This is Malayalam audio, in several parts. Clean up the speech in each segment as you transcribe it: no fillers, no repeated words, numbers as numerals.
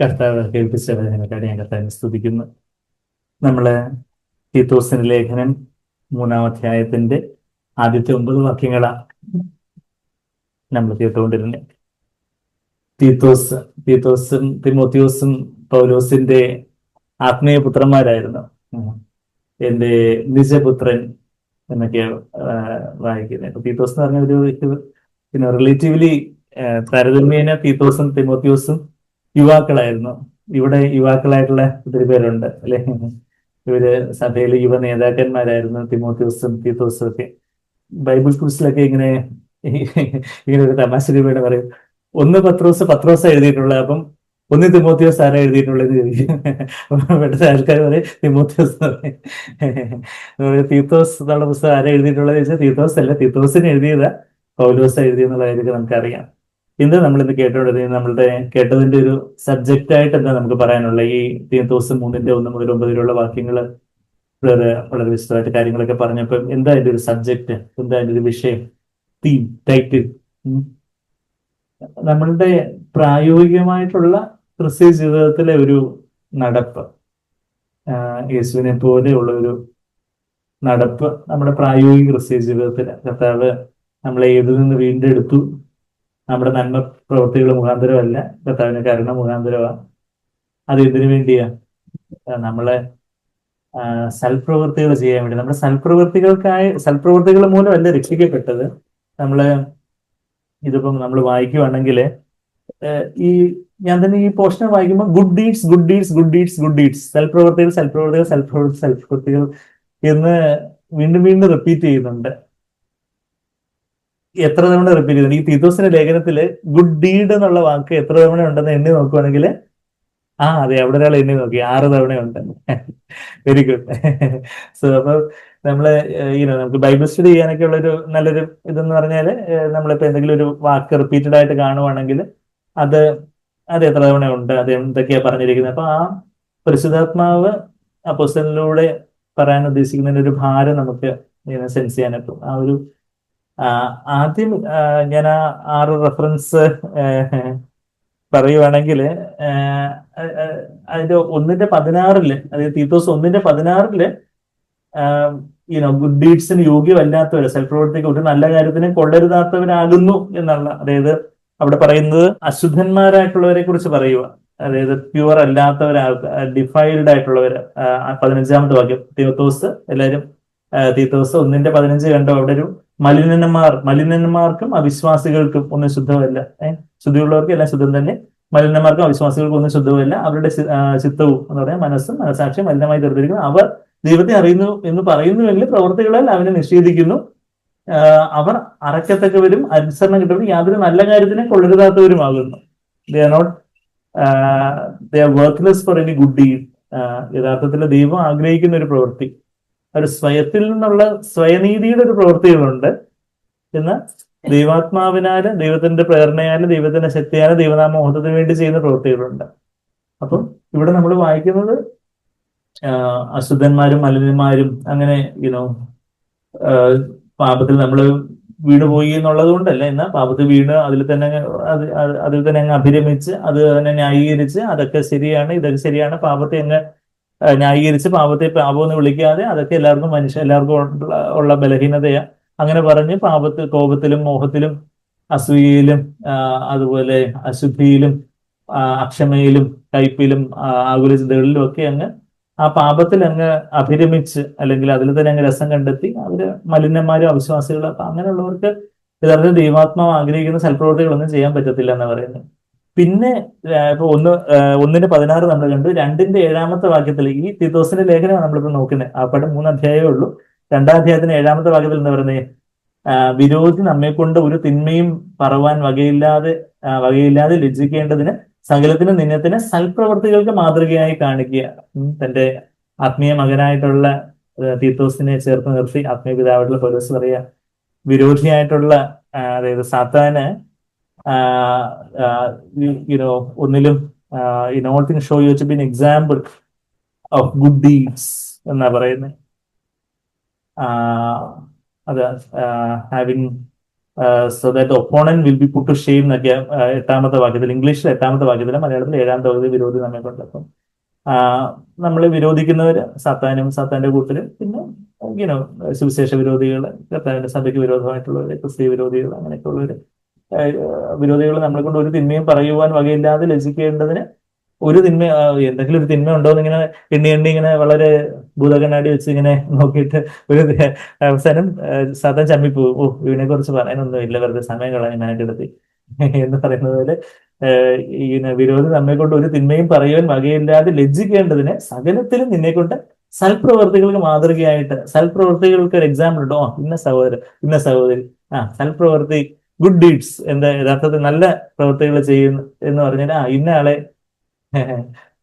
കർത്താവ് കേൾപ്പിച്ച വചനങ്ങൾക്കായി ഞാൻ കർത്താവിനെ സ്തുതിക്കുന്നു. നമ്മള് തീത്തോസിന്റെ ലേഖനം 3-ാം അധ്യായത്തിന്റെ ആദ്യത്തെ 9 വാക്യങ്ങളാണ് നമ്മൾ കേട്ടുകൊണ്ടിരുന്നത്. തീത്തോസും തിമോത്തിയോസും പൗലോസിന്റെ ആത്മീയ പുത്രന്മാരായിരുന്നു. എന്റെ നിജപുത്രൻ എന്നൊക്കെയാണ് വായിക്കുന്നത്. തീത്തോസ് എന്ന് പറഞ്ഞ ഒരു റിലേറ്റീവ്ലി താരതമ്യേന തീത്തോസും തിമോത്തിയോസും യുവാക്കളായിരുന്നു. ഇവിടെ യുവാക്കളായിട്ടുള്ള ഒത്തിരി പേരുണ്ട് അല്ലെ. ഇവര് സഭയിലെ യുവ നേതാക്കന്മാരായിരുന്നു തിമോത്തിയോസും തീത്തോസും ഒക്കെ. ബൈബിൾ ക്വിസിലൊക്കെ ഇങ്ങനെ ഒരു തമാശ രൂപയുടെ പറയും, ഒന്ന് പത്രോസ് എഴുതിയിട്ടുള്ളത്, അപ്പം ഒന്ന് തിമോത്തിയോസ് ആരാ എഴുതിയിട്ടുള്ളത് ചോദിക്കും. ഇവിടുത്തെ ആൾക്കാർ പറയും തിമോത്തിയോസ് എന്ന് പറയും. തീത്തോസ് എന്നുള്ള പുസ്തകം ആരാ എഴുതിയിട്ടുള്ളത് ചോദിച്ചാൽ തീത്തോസ് അല്ല, തീത്തോസിന് എഴുതിയതാ, പൗലോസ് എഴുതിയെന്നുള്ള കാര്യമൊക്കെ നമുക്കറിയാം. ഇന്ന് നമ്മളിന്ന് കേട്ടതിന്റെ ഒരു സബ്ജക്റ്റ് ആയിട്ട് എന്താ നമുക്ക് പറയാനുള്ള ഈ തീത്തോസ് 3:1 മുതൽ 9 വരെയുള്ള വാക്യങ്ങൾ വളരെ വിശദമായിട്ട് കാര്യങ്ങളൊക്കെ പറഞ്ഞപ്പോൾ എന്താ അതിന്റെ ഒരു സബ്ജക്റ്റ്, എന്താ അതിന്റെ ഒരു വിഷയം, തീം, ടൈറ്റിൽ? നമ്മളുടെ പ്രായോഗികമായിട്ടുള്ള ക്രിസ്ത്യ ജീവിതത്തിലെ ഒരു നടപ്പ്, യേശുവിനെ പോലെയുള്ള ഒരു നടപ്പ് നമ്മുടെ പ്രായോഗിക ക്രിസ്ത്യ ജീവിതത്തിൽ കർത്താവ് നമ്മളെ ഏതിൽ നിന്ന് വീണ്ടെടുത്തു. നമ്മുടെ നന്മ പ്രവൃത്തികൾ മുഖാന്തരമല്ല, കർത്താവിന്റെ കരുണ മുഖാന്തരമാണ്. അത് എന്തിനു വേണ്ടിയാ? നമ്മളെ സൽപ്രവൃത്തികൾ ചെയ്യാൻ വേണ്ടി. നമ്മുടെ സൽപ്രവൃത്തികൾ മൂലമല്ല രക്ഷിക്കപ്പെട്ടത്. ഇതിപ്പം നമ്മൾ വായിക്കുവാണെങ്കിൽ ഈ ഞാൻ തന്നെ ഈ പോർഷൻ വായിക്കുമ്പോൾ good deeds good deeds good deeds good deeds, സൽപ്രവൃത്തികൾ എന്ന് വീണ്ടും വീണ്ടും റിപ്പീറ്റ് ചെയ്യുന്നുണ്ട്. എത്ര തവണ റിപ്പീറ്റ് ചെയ്യുന്നുണ്ട്? ഈ തീത്തോസിന്റെ ലേഖനത്തില് ഗുഡ് ഡീഡ് എന്നുള്ള വാക്ക് എത്ര തവണ ഉണ്ടെന്ന് എണ്ണി നോക്കുവാണെങ്കിൽ അതെ, അവിടെ ഒരാൾ എണ്ണി നോക്കി 6 തവണയുണ്ട്. Very good. സോ അപ്പൊ നമുക്ക് ബൈബിൾ സ്റ്റഡി ചെയ്യാനൊക്കെ ഉള്ളൊരു നല്ലൊരു ഇതെന്ന് പറഞ്ഞാല്, നമ്മളിപ്പോ എന്തെങ്കിലും ഒരു വാക്ക് റിപ്പീറ്റഡ് ആയിട്ട് കാണുവാണെങ്കിൽ അത് എത്ര തവണ ഉണ്ട്, അത് എന്തൊക്കെയാ പറഞ്ഞിരിക്കുന്നത്. അപ്പൊ ആ പരിശുദ്ധാത്മാവ് അപ്പോസ്തലനിലൂടെ പറയാൻ ഉദ്ദേശിക്കുന്നതിന്റെ ഒരു ഭാരം നമുക്ക് സെൻസ് ചെയ്യാനെത്തും. ആദ്യം ഞാൻ 6 റെഫറൻസ് പറയുവാണെങ്കിൽ, അതിന്റെ 1:16, അതായത് തീത്തോസ് 1:16 ഗുഡ് ഡീഡ്സിന് യോഗ്യമല്ലാത്തവര്, സൽപ്രവൃത്തിക്ക് ഒരു നല്ല കാര്യത്തിന് കൊള്ളരുതാത്തവരാകുന്നു എന്നുള്ള, അതായത് അവിടെ പറയുന്നത് അശുദ്ധന്മാരായിട്ടുള്ളവരെ കുറിച്ച് പറയുക. അതായത് പ്യുവർ അല്ലാത്തവരാ, ഡിഫൈൽഡ് ആയിട്ടുള്ളവര്. 15-ാമത്തെ വാക്യം, തീത്തോസ് 1:15 കണ്ടോ? അവിടെ ഒരു മലിനന്മാർക്കും അവിശ്വാസികൾക്കും ഒന്നും ശുദ്ധമല്ല. ശുദ്ധിയുള്ളവർക്ക് എല്ലാം ശുദ്ധം തന്നെ, മലിനന്മാർക്കും അവിശ്വാസികൾക്കും ഒന്നും ശുദ്ധമല്ല. അവരുടെ ചിത്തവും എന്ന് പറഞ്ഞാൽ മനസ്സും മനസാക്ഷിയും മലിനമായി തീർത്തിരിക്കുന്നു. അവർ ദൈവത്തെ അറിയുന്നു എന്ന് പറയുന്നുവെങ്കിൽ പ്രവൃത്തികളാൽ അവനെ നിഷേധിക്കുന്നു. അവർ അറയ്ക്കത്തക്കവരും അനുസരണം കിട്ടുന്നവരും യാതൊരു നല്ല കാര്യത്തിനെ കൊള്ളരുതാത്തവരുമാകുന്നു. They are workless for any good deed. യഥാർത്ഥത്തിൽ ദൈവം ആഗ്രഹിക്കുന്ന ഒരു പ്രവൃത്തി, ഒരു സ്വയത്തിൽ നിന്നുള്ള സ്വയനീതിയുടെ ഒരു പ്രവൃത്തികളുണ്ട്. എന്ന് ദൈവാത്മാവിനാലും ദൈവത്തിന്റെ പ്രേരണയാലും ദൈവത്തിന്റെ ശക്തിയാലും ദൈവനാമ മഹത്വത്തിന് വേണ്ടി ചെയ്യുന്ന പ്രവൃത്തികളുണ്ട്. അപ്പം ഇവിടെ നമ്മൾ വായിക്കുന്നത് അശുദ്ധന്മാരും മലിനന്മാരും അങ്ങനെ പാപത്തിൽ നമ്മൾ വീണുപോയി എന്നുള്ളത് കൊണ്ടല്ല, എന്നാൽ പാപത്തിൽ വീണ് അതിൽ തന്നെ അങ്ങ് അഭിരമിച്ച് അത് തന്നെ ന്യായീകരിച്ച് അതൊക്കെ ശരിയാണ്, ഇതൊക്കെ ശരിയാണ്, പാപത്തെ അങ്ങ് ന്യായീകരിച്ച് പാപത്തെ പാപമെന്ന് വിളിക്കാതെ അതൊക്കെ എല്ലാവർക്കും ഉള്ള ബലഹീനതയാ അങ്ങനെ പറഞ്ഞ് കോപത്തിലും മോഹത്തിലും അസൂയയിലും അതുപോലെ അശുദ്ധിയിലും അക്ഷമയിലും കയ്പിലും ആകുല ചിന്തകളിലും ഒക്കെ അങ്ങ് ആ പാപത്തിൽ അങ്ങ് അഭിരമിച്ച് അല്ലെങ്കിൽ അതിൽ തന്നെ അങ്ങ് രസം കണ്ടെത്തി അവര് മലിനന്മാരും അവിശ്വാസികളും. അപ്പൊ അങ്ങനെയുള്ളവർക്ക് യഥാർത്ഥത്തിൽ ദൈവാത്മാവ് ആഗ്രഹിക്കുന്ന സൽപ്രവൃത്തികളൊന്നും ചെയ്യാൻ പറ്റത്തില്ല എന്ന് പറയുന്നത്. പിന്നെ ഇപ്പൊ 1:16 നമ്മൾ കണ്ടു. 2:7 വാക്യത്തിൽ ഈ തീത്തോസിന്റെ ലേഖനമാണ് നമ്മളിപ്പോ നോക്കുന്നത്. അവിടെ 3 അധ്യായമേ ഉള്ളൂ. 2-ാം അധ്യായത്തിന് 7-ാമത്തെ വാക്യത്തിൽ എന്താ പറയുന്നത്? വിരോധി നമ്മെ കൊണ്ട് ഒരു തിന്മയും പറവാൻ വകയില്ലാതെ ലജ്ജിക്കേണ്ടതിന് സകലത്തിനും നിന്നത്തിന് സൽപ്രവർത്തികൾക്ക് മാതൃകയായി കാണിക്കുക. തന്റെ ആത്മീയ മകനായിട്ടുള്ള തീത്തോസിനെ ചേർത്ത് നിർത്തി ആത്മീയ പിതാവായിട്ടുള്ള പൗലോസ് പറയാ, വിരോധിയായിട്ടുള്ള അതായത് സാത്താന് ഒന്നിലും in all things show you to be an example of good deeds എന്നാ പറയുന്നത്. അത് having so that opponent will be put to shame എന്നൊക്കെ എട്ടാമത്തെ വാക്യത്തിൽ, ഇംഗ്ലീഷിൽ എട്ടാമത്തെ വാക്യത്തിൽ, മലയാളത്തിൽ ഏഴാം തോതിൽ വിരോധി നമ്മെ കൊണ്ട്. അപ്പം നമ്മൾ വിരോധിക്കുന്നവര് സാത്താനും സാത്താന്റെ കൂട്ടരും, പിന്നെ യുനോ സുവിശേഷ വിരോധികൾ, കർത്താവിന്റെ സഭയ്ക്ക് വിരോധമായിട്ടുള്ളവര്, ക്രിസ്തീയ വിരോധികൾ, അങ്ങനെയൊക്കെ ഉള്ളവര്, വിരോധികൾ നമ്മളെ കൊണ്ട് ഒരു തിന്മയും പറയുവാൻ വകയില്ലാതെ ലജിക്കേണ്ടതിന് ഒരു തിന്മ, എന്തെങ്കിലും ഒരു തിന്മ ഉണ്ടോ എന്ന് ഇങ്ങനെ എണ്ണി എണ്ണി ഇങ്ങനെ വളരെ ഭൂതകണ്ണാടി വെച്ച് ഇങ്ങനെ നോക്കിയിട്ട് ഒരു അവസാനം സാധാരണ ചമ്മിപ്പോവും. ഓ, ഇതിനെ കുറിച്ച് പറയാനൊന്നും ഇല്ല, വെറുതെ സമയം കളയാനായിട്ട് എടുത്തി എന്ന് പറയുന്നത് പോലെ ഈ വിരോധി നമ്മെ കൊണ്ട് ഒരു തിന്മയും പറയുവാൻ വകയില്ലാതെ ലജ്ജിക്കേണ്ടതിന് സകലത്തിലും നിന്നെ കൊണ്ട് സൽപ്രവർത്തികൾക്ക് മാതൃകയായിട്ട്, സൽപ്രവർത്തികൾക്ക് ഒരു എക്സാമ്പിൾ ഉണ്ടോ, ഇന്ന സഹോദരൻ, ഇന്ന സഹോദരി, സൽപ്രവർത്തി, ഗുഡ് ഡീഡ്സ്, എന്താ യഥാർത്ഥത്തിൽ നല്ല പ്രവൃത്തികൾ ചെയ്യുന്നു എന്ന് പറഞ്ഞാൽ ഇന്ന ആളെ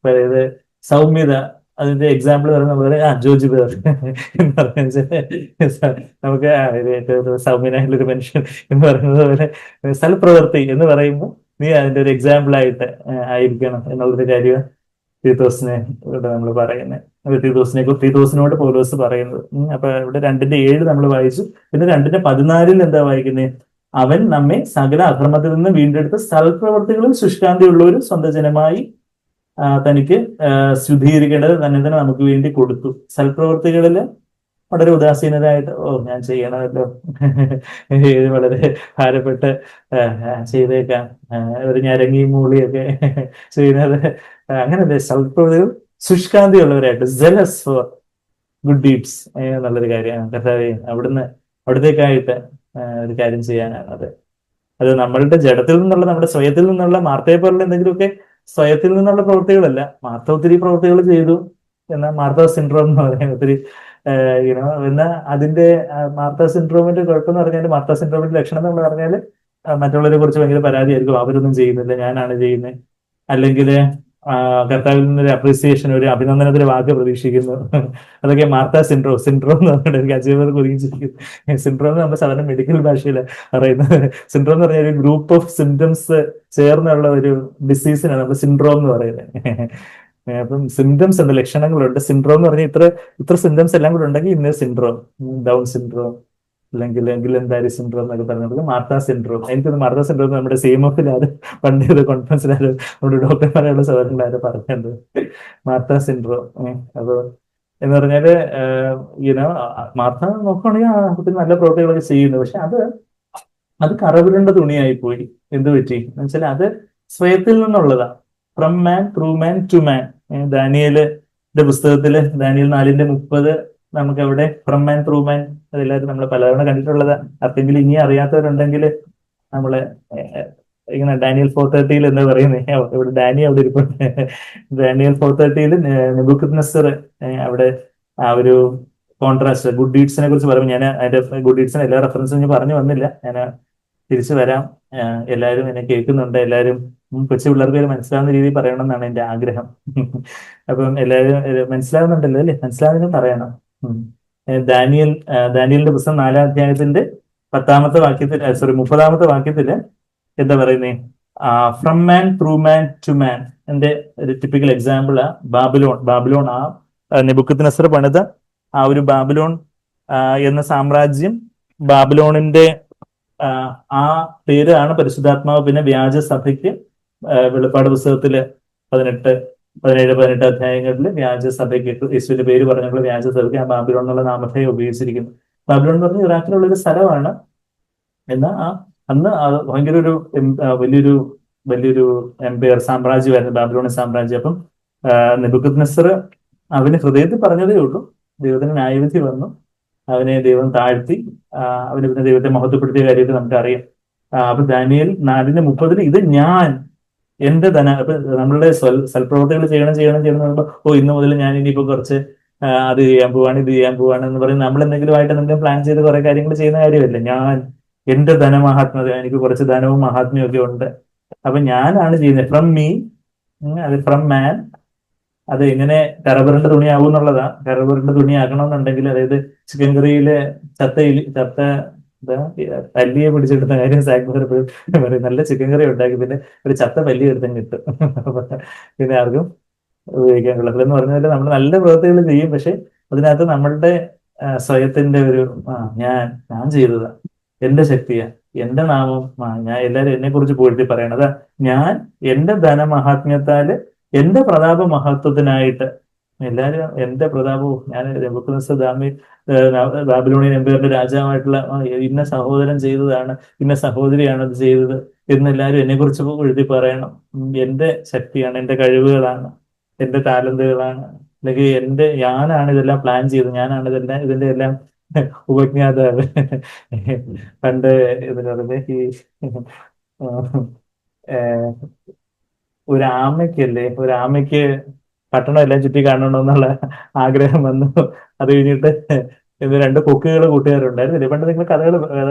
അതായത് സൗമ്യത, അതിന്റെ എക്സാമ്പിൾ പറയുന്നത് ജോജി ബേർ എന്ന് പറഞ്ഞാൽ നമുക്ക് സൗമ്യനായിട്ടുള്ളൊരു മനുഷ്യൻ എന്ന് പറയുന്നത് പോലെ സൽപ്രവൃത്തി എന്ന് പറയുമ്പോൾ നീ അതിന്റെ ഒരു എക്സാമ്പിൾ ആയിട്ട് ആയിരിക്കണം എന്നുള്ളൊരു കാര്യം തീത്തോസിനെ ഇവിടെ നമ്മൾ പറയുന്നത്. തീത്തോസിനോട് പൗലോസ് പറയുന്നത്. അപ്പൊ ഇവിടെ 2:7 നമ്മൾ വായിച്ചു. പിന്നെ 2:14 എന്താ വായിക്കുന്നത്? അവൻ നമ്മെ സകല അധർമ്മത്തിൽ നിന്ന് വീണ്ടെടുത്ത് സൽപ്രവർത്തികളും ശുഷ്കാന്തിയുള്ളവരും സ്വന്തം ജനമായി തനിക്ക് ശുദ്ധീകരിക്കേണ്ടത് തന്നെ തന്നെ നമുക്ക് വേണ്ടി കൊടുത്തു. സൽപ്രവർത്തികളിൽ വളരെ ഉദാസീനരായിട്ട് ഞാൻ ചെയ്യണമല്ലോ, ഇത് വളരെ ഭാരപ്പെട്ട് ചെയ്തേക്കാം, ഒരു ഞരങ്ങി മൂളിയൊക്കെ ചെയ്യുന്നത് അങ്ങനല്ലേ. സൽപ്രവർത്തികൾ ശുഷ്കാന്തിയുള്ളവരായിട്ട്, സെലസ് ഫോർ ഗുഡ് ഡീഡ്സ് എന്നുള്ളൊരു കാര്യമാണ്. കർത്താവേ, അവിടത്തേക്കായിട്ട് ഒരു കാര്യം ചെയ്യാനാണ് അത് നമ്മളുടെ ജഡത്തിൽ നിന്നുള്ള, നമ്മുടെ സ്വയത്തിൽ നിന്നുള്ള, മാർത്തയെ പോലുള്ള എന്തെങ്കിലുമൊക്കെ സ്വയത്തിൽ നിന്നുള്ള പ്രവൃത്തികളല്ല. മാർത്ത ഒത്തിരി പ്രവൃത്തികൾ ചെയ്തു, എന്നാൽ മാർത്ത സിൻഡ്രോം എന്ന് പറയാൻ ഒത്തിരി എന്നാൽ അതിന്റെ മാർത്ത സിൻഡ്രോമിന്റെ കുഴപ്പമെന്ന് പറഞ്ഞാൽ, മാർത്ത സിൻഡ്രോമിന്റെ ലക്ഷണം എന്ന് പറഞ്ഞാൽ മറ്റുള്ളവരെ കുറിച്ച് ഭയങ്കര പരാതിയായിരിക്കും. അവരൊന്നും ചെയ്യുന്നില്ല, ഞാനാണ് ചെയ്യുന്നത്. അല്ലെങ്കിൽ കർത്താവിൽ നിന്നൊരു അപ്രീസിയേഷൻ, ഒരു അഭിനന്ദനത്തിന് വാക്ക് പ്രതീക്ഷിക്കുന്നു. അതൊക്കെ മാർത്ത സിൻഡ്രോം എന്ന് പറഞ്ഞിട്ട് എനിക്ക് അജീവർ കുറിച്ചിരിക്കും. സിൻഡ്രോം എന്ന് നമ്മൾ സാധാരണ മെഡിക്കൽ ഭാഷയിൽ പറയുന്നത്. സിൻഡ്രോം എന്ന് പറഞ്ഞാൽ ഒരു ഗ്രൂപ്പ് ഓഫ് സിംറ്റംസ് ചേർന്നുള്ള ഒരു ഡിസീസിനാണ് നമ്മൾ സിൻഡ്രോം എന്ന് പറയുന്നത്. അപ്പം സിംറ്റംസ് ഉണ്ട്, ലക്ഷണങ്ങളുണ്ട്. സിൻഡ്രോം എന്ന് പറഞ്ഞാൽ ഇത്ര സിംറ്റംസ് എല്ലാം കൂടെ ഉണ്ടെങ്കിൽ ഇന്ന സിൻഡ്രോം, ഡൗൺ സിൻഡ്രോം അല്ലെങ്കിൽ എന്തായാലും സിൻഡ്രോം എന്നൊക്കെ പറയുന്നത് മാർത്ത സിൻഡ്രോം. എനിക്കൊന്ന് മാർത്ത സിൻഡ്രോം നമ്മുടെ CMF-ലാണ് പണ്ട് കോൺഫറൻസിലാരും നമ്മുടെ ഡോക്ടർമാരെയുള്ള സഹോദരങ്ങളാരും പറഞ്ഞത് മാർത്ത സിൻഡ്രോം. അപ്പൊ എന്ന് പറഞ്ഞാല് മാർത്ത നോക്കുകയാണെങ്കിൽ നല്ല പ്രവൃത്തികളൊക്കെ ചെയ്യുന്നു. പക്ഷെ അത് കറവിടേണ്ട തുണിയായി പോയി. എന്ത് പറ്റി എന്ന് വെച്ചാൽ അത് സ്വയത്തിൽ നിന്നുള്ളതാ. From man, through man, to man. ദാനിയേലിന്റെ പുസ്തകത്തില് ദാനിയേൽ 4:30 നമുക്ക് അവിടെ ഫ്രം മാൻ, ത്രൂ മാൻ, അതെല്ലാവരും നമ്മൾ പലതവണ കണ്ടിട്ടുള്ളത്. ആർക്കെങ്കിലും ഇനി അറിയാത്തവരുണ്ടെങ്കിൽ നമ്മള് ഇങ്ങനെ ഡാനിയൽ 4:30 എന്താ പറയുന്നത്, ഇവിടെ ഡാനി അവിടെ ഇരിപ്പുണ്ട്. ഡാനിയൽ 4:30 നെബൂഖദ്നസ്സർ അവിടെ ആ ഒരു കോൺട്രാസ്റ്റ് ഗുഡ് ഡീഡ്സിനെ കുറിച്ച് പറയുമ്പോൾ, ഞാൻ അതിന്റെ ഗുഡ് ഡീഡ്സിന് എല്ലാ റെഫറൻസും ഞാൻ പറഞ്ഞു വന്നില്ല, ഞാൻ തിരിച്ചു വരാം. എല്ലാവരും എന്നെ കേൾക്കുന്നുണ്ട്, എല്ലാവരും കൊച്ചു പിള്ളേർക്ക് മനസ്സിലാവുന്ന രീതിയിൽ പറയണം എന്നാണ് എന്റെ ആഗ്രഹം. അപ്പം എല്ലാവരും മനസ്സിലാവുന്നുണ്ടല്ലോ അല്ലേ? മനസ്സിലാവുന്നതും പറയണം. ദാനിയലിന്റെ പുസ്തകം 4-ാം അധ്യായത്തിന്റെ 10-ാമത്തെ വാക്യത്തിൽ, 30-ാമത്തെ വാക്യത്തില് എന്താ പറയുന്നേ? From man, through man, to man. എന്റെ ഒരു ടിപ്പിക്കൽ എക്സാമ്പിൾ ബാബിലോൺ നെബൂഖദ്നസ്സർ പണിത ആ ഒരു ബാബിലോൺ എന്ന സാമ്രാജ്യം, ബാബിലോണിന്റെ ആ പേരാണ് പരിശുദ്ധാത്മാവ് പിന്നെ വ്യാജസഭയ്ക്ക് വെളിപ്പാട് പുസ്തകത്തില് 17, 18 അധ്യായങ്ങളിൽ വ്യാജസഭയ്ക്ക് യേശുവിന്റെ പേര് പറഞ്ഞുള്ള വ്യാജസഭയ്ക്ക് ആ ബാബിലോൺ എന്നുള്ള നാമധേയം ഉപയോഗിച്ചിരിക്കുന്നു. ബാബിലോൺ എന്ന് പറഞ്ഞാൽ ഇറാഖിലുള്ള ഒരു സ്ഥലമാണ്. എന്നാൽ അന്ന് ഭയങ്കര ഒരു വലിയൊരു എംപയർ സാമ്രാജ്യമായിരുന്നു ബാബിലോണിയൻ സാമ്രാജ്യം. അപ്പം നെബൂഖദ്നസ്സർ അവന് ഹൃദയത്തിൽ പറഞ്ഞതേ ഉള്ളൂ, ദൈവത്തിന് ന്യായവിധി വന്നു, അവനെ ദൈവം താഴ്ത്തി, അവന് പിന്നെ ദൈവത്തെ മഹത്വപ്പെടുത്തിയ കാര്യത്തിൽ നമുക്കറിയാം. അപ്പൊ ദാനിയേൽ 4:30 ഇത് ഞാൻ എന്റെ അപ്പൊ നമ്മളുടെ സൽപ്രവർത്തികൾ ചെയ്യണം പറയുമ്പോൾ, ഇന്ന് മുതൽ ഞാൻ ഇനിയിപ്പോ കുറച്ച് അത് ചെയ്യാൻ പോവാണ്, ഇത് ചെയ്യാൻ പോവാണ് എന്ന് പറയും. നമ്മൾ എന്തെങ്കിലും പ്ലാൻ ചെയ്ത് കുറെ കാര്യങ്ങൾ ചെയ്യുന്ന കാര്യമല്ല. ഞാൻ എന്റെ ധനമഹാത്മ്യത, എനിക്ക് കുറച്ച് ധനവും മഹാത്മ്യവും ഒക്കെ ഉണ്ട്, അപ്പൊ ഞാനാണ് ചെയ്യുന്നത്. ഫ്രം മീ, അത് ഫ്രം മാൻ. അത് എങ്ങനെ കറപുരണ്ട തുണിയാവും എന്നുള്ളതാ. കറപുരണ്ട തുണിയാക്കണമെന്നുണ്ടെങ്കിൽ, അതായത് ചിക്കൻ കറിയിലെ ചത്ത പല്ലിയെ പിടിച്ചെടുത്ത കാര്യം സാക്ബർ പറയും. നല്ല ചിക്കൻ കറി ഉണ്ടാക്കി പിന്നെ ഒരു ചത്ത പല്ലി എടുത്തും കിട്ടും, പിന്നെ ആർക്കും ഉപയോഗിക്കാൻ കൊള്ളത്തില്ല എന്ന് പറഞ്ഞാൽ നമ്മൾ നല്ല പ്രവൃത്തികൾ ചെയ്യും. പക്ഷെ അതിനകത്ത് നമ്മളുടെ സ്വയത്തിന്റെ ഒരു ഞാൻ ചെയ്തതാ, എന്റെ ശക്തിയാ, എന്റെ നാമം ഞാൻ എല്ലാവരും എന്നെ കുറിച്ച് പുകഴ്ത്തി പറയണത് ഞാൻ എന്റെ ധനമഹാത്മ്യത്താല് എന്റെ പ്രതാപ മഹത്വത്തിനായിട്ട് എല്ലാവരും എന്റെ പ്രതാപവും ഞാൻ നെബൂഖദ്നേസർ ബാബിലോണിയൻ എംപയറിന്റെ രാജാവായിട്ടുള്ള ഇന്ന സഹോദരൻ ചെയ്തതാണ്, ഇന്ന സഹോദരിയാണ് അത് ചെയ്തത് എന്ന് എല്ലാവരും എന്നെ കുറിച്ച് എഴുതി പറയണം. എന്റെ ശക്തിയാണ്, എന്റെ കഴിവുകളാണ്, എന്റെ ടാലന്റുകളാണ്, അല്ലെങ്കിൽ ഞാനാണ് ഇതെല്ലാം പ്ലാൻ ചെയ്തത്, ഞാനാണ് ഇതെല്ലാം ഇതിന്റെ എല്ലാം ഉപജ്ഞാതാവ്. പണ്ട് ഇതിന് പറയുന്നത് ഈ ഏഹ്, ഒരു ആമയ്ക്ക് പട്ടണം എല്ലാം ചുറ്റി കാണണമെന്നുള്ള ആഗ്രഹം വന്നു. അത് കഴിഞ്ഞിട്ട് ഇത് രണ്ട് കൊക്കുകൾ കൂട്ടുകാരുണ്ടായിരുന്നില്ലേ, പണ്ട് നിങ്ങൾ കഥകൾ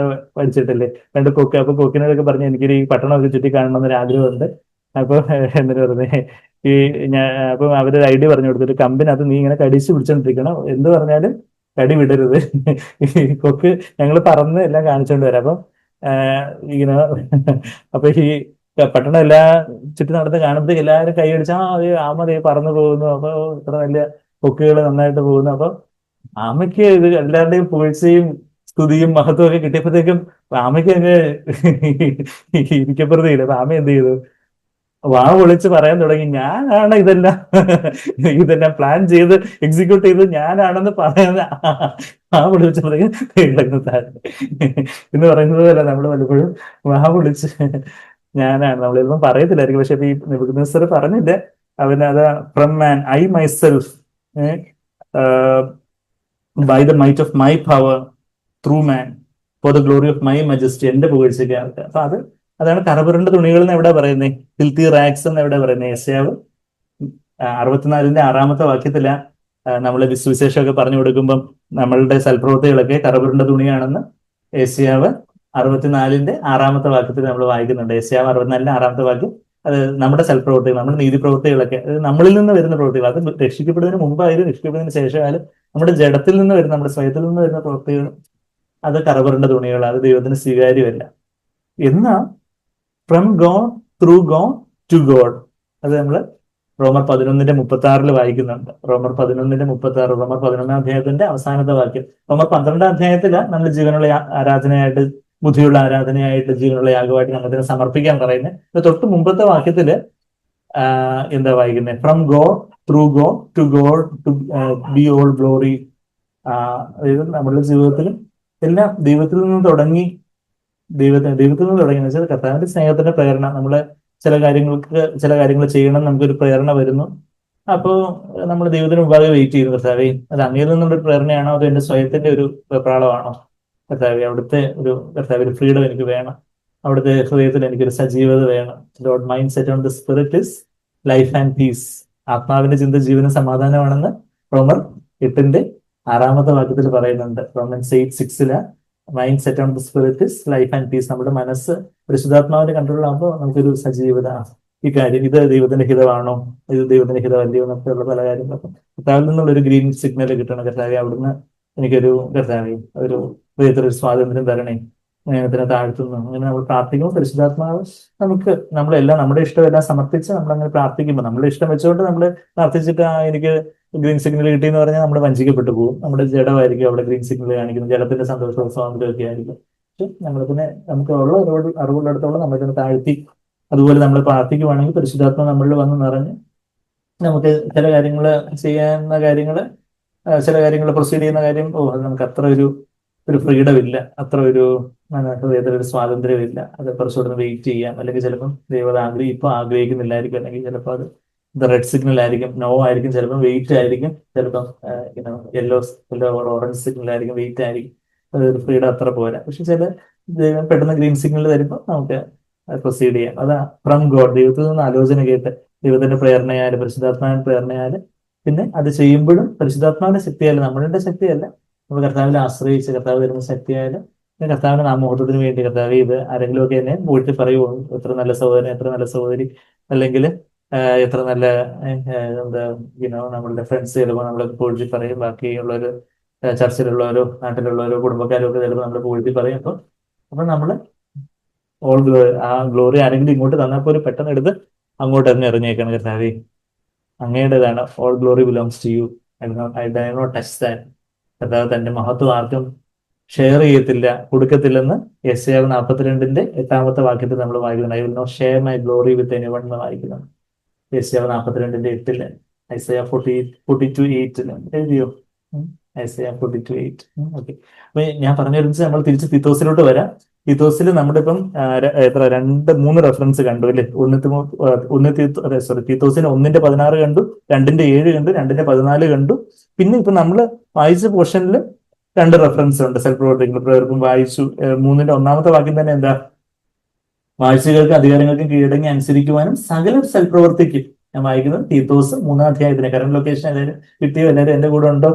പഠിച്ചിട്ടില്ലേ, രണ്ട് കൊക്ക്. അപ്പൊ കൊക്കിനോടൊക്കെ പറഞ്ഞു എനിക്ക് ഈ പട്ടണമൊക്കെ ചുറ്റി കാണണം എന്നൊരു ആഗ്രഹമുണ്ട്. അപ്പൊ എന്നിട്ട് പറഞ്ഞേ ഈ ഞാൻ അപ്പൊ അവരൊരു ഐഡിയ പറഞ്ഞു കൊടുത്തിട്ട്, കമ്പിനകത്ത് നീ ഇങ്ങനെ കടിച്ചു പിടിച്ചോണ്ടിരിക്കണം, എന്ത് പറഞ്ഞാലും കടി വിടരുത്. ഈ കൊക്ക് ഞങ്ങൾ പറന്ന് എല്ലാം കാണിച്ചോണ്ട് വരാം. അപ്പൊ ഇങ്ങനെ അപ്പൊ ഈ പട്ടണം എല്ലാം ചുറ്റി നടന്ന് കാണുമ്പോഴത്തേക്ക് എല്ലാവരും കൈയടിച്ച് ആമ ദേ പറന്നു പോകുന്നു, അപ്പൊ ഇത്ര വലിയ കൊക്കുകൾ നന്നായിട്ട് പോകുന്നു. അപ്പൊ ആമയ്ക്ക് ഇത് എല്ലാവരുടെയും പുകഴ്ചയും സ്തുതിയും മഹത്വം ഒക്കെ കിട്ടിയപ്പോഴത്തേക്കും ആമയ്ക്ക് അങ്ങ് ഇരിക്കപ്പെടുത്തിയില്ല. അപ്പൊ ആമ എന്ത് ചെയ്തു, വാ പൊളിച്ച് പറയാൻ തുടങ്ങി, ഞാനാണ് ഇതെല്ലാം പ്ലാൻ ചെയ്ത് എക്സിക്യൂട്ട് ചെയ്ത് ഞാനാണെന്ന് പറയുന്ന വാ പൊളിച്ചപ്പോഴത്തേക്കും കിടക്കുന്ന താഴെ എന്ന് പറയുന്നത് പോലെ നമ്മൾ പലപ്പോഴും വാ പൊളിച്ച് ഞാനാണ്, നമ്മളിതൊന്നും പറയത്തില്ലായിരിക്കും, പക്ഷെ ഈ നെബൂഖദ്നേസർ പറഞ്ഞില്ല, അവനത് from man I myself by the might of my power through man for the glory of my majesty, എന്റെ പുകഴ്ചയ്ക്ക്. അപ്പൊ അതാണ് കറപുരണ്ട തുണികൾ എന്ന് എവിടെ പറയുന്നത്, ഫിൽത്തി റാക്സ് എന്ന് എവിടെ പറയുന്നത്. യെശയ്യാവ് 64 6 വാക്യത്തില നമ്മൾ സുവിശേഷമൊക്കെ പറഞ്ഞു കൊടുക്കുമ്പം നമ്മളുടെ സൽപ്രവൃത്തികളൊക്കെ കറപുരണ്ട തുണിയാണെന്ന് യെശയ്യാവ് 64 വാക്യത്തിൽ നമ്മൾ വായിക്കുന്നുണ്ട്. യെശയ്യാവ് 64 വാക്യം, അത് നമ്മുടെ സൽപ്രവൃത്തികൾ, നമ്മുടെ നീതിപ്രവൃത്തികളൊക്കെ, അത് നമ്മളിൽ നിന്ന് വരുന്ന പ്രവൃത്തികൾ, അത് രക്ഷിക്കപ്പെടുന്നതിന് മുമ്പായാലും രക്ഷിക്കപ്പെടുന്നതിന് ശേഷമായാലും നമ്മുടെ ജഡത്തിൽ നിന്ന് വരുന്ന, നമ്മുടെ സ്വയത്തിൽ നിന്ന് വരുന്ന പ്രവൃത്തികൾ അത് കറപുരണ്ട തുണികൾ, അത് ദൈവത്തിന് സ്വീകാര്യമല്ല. എന്നാൽ from God through God to God, അത് നമ്മൾ റോമർ 11:36 വായിക്കുന്നുണ്ട്. റോമർ 11:36, റോമർ 11 അധ്യായത്തിന്റെ അവസാനത്തെ വാക്യം. റോമർ 12 അധ്യായത്തില് നമ്മൾ ജീവനുള്ള ആരാധനയായിട്ട്, ബുദ്ധിയുള്ള ആരാധനയായിട്ട്, ജീവനുള്ള യാഗമായിട്ട് നമ്മളിതിനെ സമർപ്പിക്കാൻ പറയുന്നത്. തൊട്ട് മുമ്പത്തെ വാക്യത്തില് എന്താ വായിക്കുന്നത്, from God through God to be all glory. അതായത് നമ്മുടെ ജീവിതത്തിലും എല്ലാം ദൈവത്തിൽ നിന്ന് തുടങ്ങി, ദൈവത്തിൽ നിന്ന് തുടങ്ങി എന്ന് വെച്ചാൽ കർത്താവിന്റെ സ്നേഹത്തിന്റെ പ്രേരണ, നമ്മള് ചില കാര്യങ്ങൾ ചെയ്യണം, നമുക്കൊരു പ്രേരണ വരുന്നു. അപ്പോ നമ്മൾ ദൈവത്തിന് മുമ്പാകെ വെയിറ്റ് ചെയ്യുന്നു, കർത്താവേ അത് അങ്ങയിൽ നിന്നുള്ള ഒരു പ്രേരണയാണോ അതോ എന്റെ സ്വയത്തിന്റെ ഒരു വെപ്രാളമാണോ, കർത്താവേ അവിടുത്തെ ഒരു ഫ്രീഡം എനിക്ക് വേണം, അവിടുത്തെ ഹൃദയത്തിൽ എനിക്കൊരു സജീവത വേണം. Lord mind set on the spirit is life and peace, ആത്മാവിന്റെ ചിന്ത ജീവന സമാധാനമാണെന്ന് റോമർ 8:6 വാക്യത്തിൽ പറയുന്നുണ്ട്. Romans 8:6 mind set on the spirit is life and peace, നമ്മുടെ മനസ്സ് പരിശുദ്ധാത്മാവിന്റെ കൺട്രോളിലാകുമ്പോൾ നമുക്കൊരു സജീവത, ഈ കാര്യം ഇത് ദൈവത്തിന്റെ ഹിതമാണോ, ഇത് ദൈവത്തിന്റെ ഹിതമല്ലയോ എന്നൊക്കെയുള്ള പല കാര്യങ്ങളൊക്കെ കർത്താവിൽ നിന്നുള്ള ഒരു ഗ്രീൻ സിഗ്നൽ കിട്ടണം. കർത്താവെ അവിടുന്ന് എനിക്കൊരു കർത്താവെ ഒരു ഹൃദയത്തിലൊരു സ്വാതന്ത്ര്യം തരണേ, സ്നേഹത്തിനെ താഴ്ത്തുന്നു. അങ്ങനെ നമ്മൾ പ്രാർത്ഥിക്കുമ്പോൾ പരിശുദ്ധാത്മാവ് നമ്മളെല്ലാം നമ്മുടെ ഇഷ്ടമെല്ലാം സമർപ്പിച്ച് നമ്മളങ്ങനെ പ്രാർത്ഥിക്കുമ്പോൾ, നമ്മുടെ ഇഷ്ടം വെച്ചുകൊണ്ട് നമ്മൾ പ്രാർത്ഥിച്ചിട്ട് എനിക്ക് ഗ്രീൻ സിഗ്നൽ കിട്ടിയെന്ന് പറഞ്ഞാൽ നമ്മൾ വഞ്ചിക്കപ്പെട്ടു പോകും. നമ്മുടെ ജഡമായിരിക്കും അവിടെ ഗ്രീൻ സിഗ്നൽ കാണിക്കുന്നത്, ജഡത്തിന്റെ സന്തോഷവും സ്വാതന്ത്ര്യം ഒക്കെ ആയിരിക്കും. പക്ഷെ നമ്മളിതിനെ നമുക്ക് ഉള്ള അറിവുള്ളിടത്തോളം നമ്മളിതിനെ താഴ്ത്തി അതുപോലെ നമ്മൾ പ്രാർത്ഥിക്കുവാണെങ്കിൽ പരിശുദ്ധാത്മ നമ്മളിൽ വന്ന് നിറഞ്ഞ് നമുക്ക് ചില കാര്യങ്ങൾ ചെയ്യാവുന്ന കാര്യങ്ങൾ, ചില കാര്യങ്ങൾ പ്രൊസീഡ് ചെയ്യുന്ന കാര്യം, അത് നമുക്ക് അത്ര ഒരു ഫ്രീഡം ഇല്ല, അത്ര ഒരു ഹൃദയത്തിലൊരു സ്വാതന്ത്ര്യമില്ല, അത് കുറച്ചുകൂടെ വെയിറ്റ് ചെയ്യാം. അല്ലെങ്കിൽ ചിലപ്പം ദൈവം ഇപ്പൊ ആഗ്രഹിക്കുന്നില്ലായിരിക്കും, അല്ലെങ്കിൽ ചിലപ്പോൾ അത് റെഡ് സിഗ്നൽ ആയിരിക്കും, നോ ആയിരിക്കും, ചിലപ്പം വെയിറ്റ് ആയിരിക്കും, ചിലപ്പം യെല്ലോ ഓറഞ്ച് സിഗ്നൽ ആയിരിക്കും, വെയിറ്റ് ആയിരിക്കും. അതൊരു ഫ്രീഡം അത്ര പോരാ. പക്ഷെ ദൈവം പെട്ടെന്ന് ഗ്രീൻ സിഗ്നൽ തരുമ്പോൾ നമുക്ക് പ്രൊസീഡ് ചെയ്യാം. അതാ ഫ്രം ഗോഡ്, ദൈവത്തിൽ നിന്ന് ആലോചന കേട്ട് ദൈവത്തിന്റെ പ്രേരണയാല്, പരിശുദ്ധാത്മാവിന്റെ പ്രേരണയാല്, പിന്നെ അത് ചെയ്യുമ്പോഴും പരിശുദ്ധാത്മാവിന്റെ ശക്തിയല്ല, നമ്മളുടെ ശക്തിയല്ല, നമ്മൾ കർത്താവിൽ ആശ്രയിച്ച് കർത്താവ് തരുന്ന ശക്തിയായാലും കർത്താവിന്റെ നാമോഹത്വത്തിന് വേണ്ടി കർത്താവ് ഇത് ആരെങ്കിലും ഒക്കെ എന്നെ വീട്ടിൽ പറയുമോ, എത്ര നല്ല സഹോദരൻ, എത്ര നല്ല സഹോദരി, അല്ലെങ്കിൽ എത്ര നല്ല എന്താ നമ്മളുടെ ഫ്രണ്ട്സ് ചിലപ്പോൾ നമ്മൾ പൂഴ്ത്തി പറയും, ബാക്കിയുള്ളൊരു ചർച്ചിലുള്ളവരോ നാട്ടിലുള്ളവരോ കുടുംബക്കാരോ ഒക്കെ ചിലപ്പോൾ നമ്മൾ പൂഴ്ത്തി പറയും. അപ്പൊ നമ്മൾ ഓൾ ആ ഗ്ലോറി ആരെങ്കിലും ഇങ്ങോട്ട് തന്നാൽ പോലും പെട്ടെന്ന് എടുത്ത് അങ്ങോട്ട് തന്നെ ഇറങ്ങിയേക്കണം. കർത്താവേ അങ്ങയുടേതാണ്, all glory belongs to you, I dare not touch that. കർത്താവ് തന്റെ മഹത്വം ആർക്കും ഷെയർ ചെയ്യത്തില്ല, കൊടുക്കത്തില്ലെന്ന് യെശയ്യാവ് 42-ന്റെ 8-ാമത്തെ വാക്യത്തിൽ നമ്മൾ വായിക്കുന്നുണ്ട്. I will not share my glory with anyone എന്ന് വായിക്കുന്നുണ്ട്. യെശയ്യാവ് 42-ന്റെ 8-ല്, ഐസയ 42:8 എഴുതിയോ? ഐസയ 42:8. ഓക്കെ. അപ്പൊ ഞാൻ പറഞ്ഞു വരുന്നത് നമ്മൾ തിരിച്ച് തീത്തോസിലോട്ട് വരാം. തീത്തോസിൽ നമ്മളിപ്പം എത്ര 2-3 റെഫറൻസ് കണ്ടു അല്ലേ? തീത്തോസിന് 1:16 കണ്ടു, 2:7 കണ്ടു, 2:14 കണ്ടു. പിന്നെ ഇപ്പൊ നമ്മൾ വായിച്ച പോർഷനിൽ 2 റെഫറൻസ് ഉണ്ട്. സെൽഫ് പ്രവർത്തിക്കും വായിച്ചു. 3-ന്റെ 1-ാമത്തെ വാക്യം തന്നെ എന്താ? വാഴ്ചകൾക്ക് അധികാരങ്ങൾക്കും കീഴടങ്ങി അനുസരിക്കുവാനും സകല സൽപ്രവർത്തിക്കും. ഞാൻ വായിക്കുന്നത് തീത്തോസ് 3-ാം അധ്യായത്തിന്. കറന്റ് ലൊക്കേഷൻ എല്ലാവരും കിട്ടിയോ? എല്ലാവരും എന്റെ കൂടെ ഉണ്ടോ?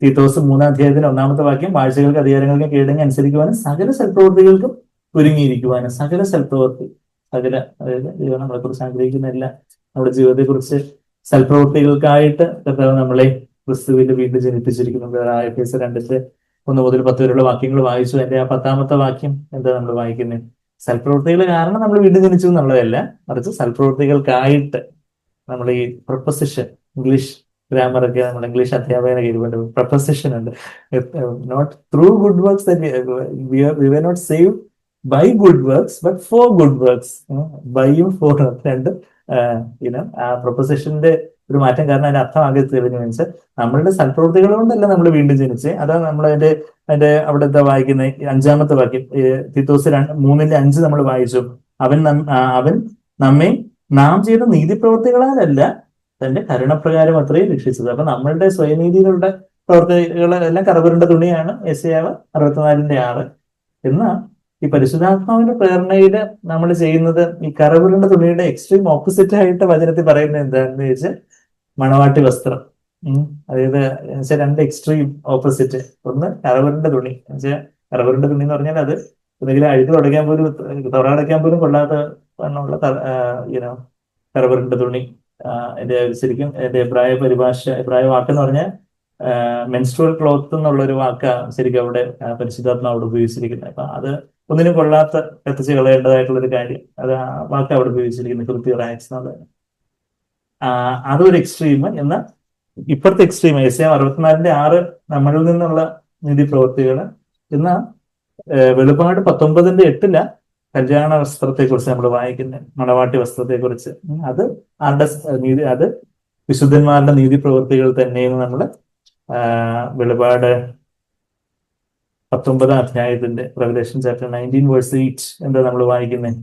തീത്തോസ് 3-ാം അധ്യായത്തിന് 1-ാമത്തെ വാക്യം, വാഴ്ചകൾക്ക് അധികാരങ്ങൾക്കും കീഴടങ്ങി അനുസരിക്കുവാനും സകല സൽപ്രവർത്തികൾക്കും ഒരുങ്ങിയിരിക്കുവാനും. സകല സൽപ്രവർത്തി, സകല, അതായത് ദൈവം നമ്മളെ കുറിച്ച് ആഗ്രഹിക്കുന്നില്ല, നമ്മുടെ ജീവിതത്തെ കുറിച്ച് സൽപ്രവർത്തികൾക്കായിട്ട് കർത്താവ് നമ്മളെ ക്രിസ്തുവിന്റെ വീട്ടിൽ ജനിപ്പിച്ചിരിക്കുന്നത്. എഫേസ്യർ 2:1-10 വരെയുള്ള വാക്യങ്ങൾ വായിച്ചു. എന്റെ ആ 10-ാമത്തെ വാക്യം എന്താ നമ്മൾ വായിക്കുന്നത്? സൽപ്രവൃത്തികൾ കാരണം നമ്മൾ വീണ്ടും ജനിച്ചു എന്നുള്ളതല്ല, മറിച്ച് സൽപ്രവൃത്തികൾക്കായിട്ട്. നമ്മൾ ഈ പ്രൊപ്പസിഷൻ, ഇംഗ്ലീഷ് ഗ്രാമർ ഒക്കെ നമ്മൾ ഇംഗ്ലീഷ് അധ്യാപകന കീഴിലുണ്ട്. പ്രൊപ്പസിഷൻ ഉണ്ട്. Not through good works, we were not save by good works but for good works. ബൈയും ഫോറും രണ്ട് ആ പ്രൊപ്പസിഷന്റെ ഒരു മാറ്റം. കാരണം അതിന്റെ അർത്ഥം ആകെ തെളിഞ്ഞു വെച്ചാൽ നമ്മളുടെ സൽപ്രവൃത്തികൾ കൊണ്ടല്ല നമ്മൾ വീണ്ടും ജനിച്ചത്. അതാണ് നമ്മൾ അതിന്റെ അവിടെ എന്താ വായിക്കുന്നത്? 5-ാമത്തെ വാക്യം, തീത്തോസ് 3:5 നമ്മൾ വായിച്ചു. അവൻ നമ്മെ നാം ചെയ്ത നീതിപ്രവർത്തികളാലല്ല തന്റെ കരുണപ്രകാരം അത്രയും രക്ഷിച്ചത്. അപ്പൊ നമ്മളുടെ സ്വയനീതികളുടെ പ്രവർത്തികൾ എല്ലാം കറപുരണ്ട തുണിയാണ്. യെശയ്യാവ് 64:6. എന്നാൽ ഈ പരിശുദ്ധാത്മാവിന്റെ പ്രേരണയില് നമ്മൾ ചെയ്യുന്നത് ഈ കറപുരണ്ട തുണിയുടെ എക്സ്ട്രീം ഓപ്പോസിറ്റ് ആയിട്ട് വചനത്തിൽ പറയുന്നത് എന്താണെന്ന് ചോദിച്ചാൽ മണവാട്ടി വസ്ത്രം. അതായത് എന്നുവെച്ചാൽ 2 എക്സ്ട്രീം ഓപ്പോസിറ്റ്. ഒന്ന് കറപുരണ്ട തുണി, എന്നുവെച്ചാൽ കറപുരണ്ട തുണി എന്ന് പറഞ്ഞാൽ അത് എന്തെങ്കിലും അഴുക്ക് തുടയ്ക്കാൻ പോലും, തുറടയ്ക്കാൻ പോലും കൊള്ളാത്ത വണ്ണമുള്ള കറപുരണ്ട തുണി. എന്റെ ശരിക്കും എന്റെ എബ്രായ വാക്കെന്ന് പറഞ്ഞാൽ മെൻസ്ട്രുവൽ ക്ലോത്ത് എന്നുള്ള ഒരു വാക്കാണ് ശരിക്കും അവിടെ പരിശുദ്ധാത്മാവ് അവിടെ ഉപയോഗിച്ചിരിക്കുന്നത്. അപ്പൊ അത് ഒന്നിനും കൊള്ളാത്ത, കത്തിച്ച് കളയേണ്ടതായിട്ടുള്ള ഒരു കാര്യം. അത് ആ വാക്ക് അവിടെ ഉപയോഗിച്ചിരിക്കുന്നത്, കൃത്യ റാക്സ് എന്നുള്ളത്. അതൊരു എക്സ്ട്രീം. എന്നാൽ ഇപ്പുറത്തെ എക്സ്ട്രീം യെശയ്യാവ് 64:6 നമ്മളിൽ നിന്നുള്ള നീതി പ്രവൃത്തികൾ. എന്നാൽ വെളിപ്പാട് 19:8 കല്യാണ വസ്ത്രത്തെ കുറിച്ച് നമ്മൾ വായിക്കുന്നത്, മണവാട്ടി വസ്ത്രത്തെ കുറിച്ച്. അത് ആരുടെ നീതി? അത് വിശുദ്ധന്മാരുടെ നീതി പ്രവൃത്തികൾ തന്നെയെന്ന് നമ്മൾ വെളിപാട് 19-ാം അധ്യായത്തിന്റെ റെവലേഷൻ ചാപ്റ്റർ 19:8 എന്താ നമ്മൾ വായിക്കുന്നത്?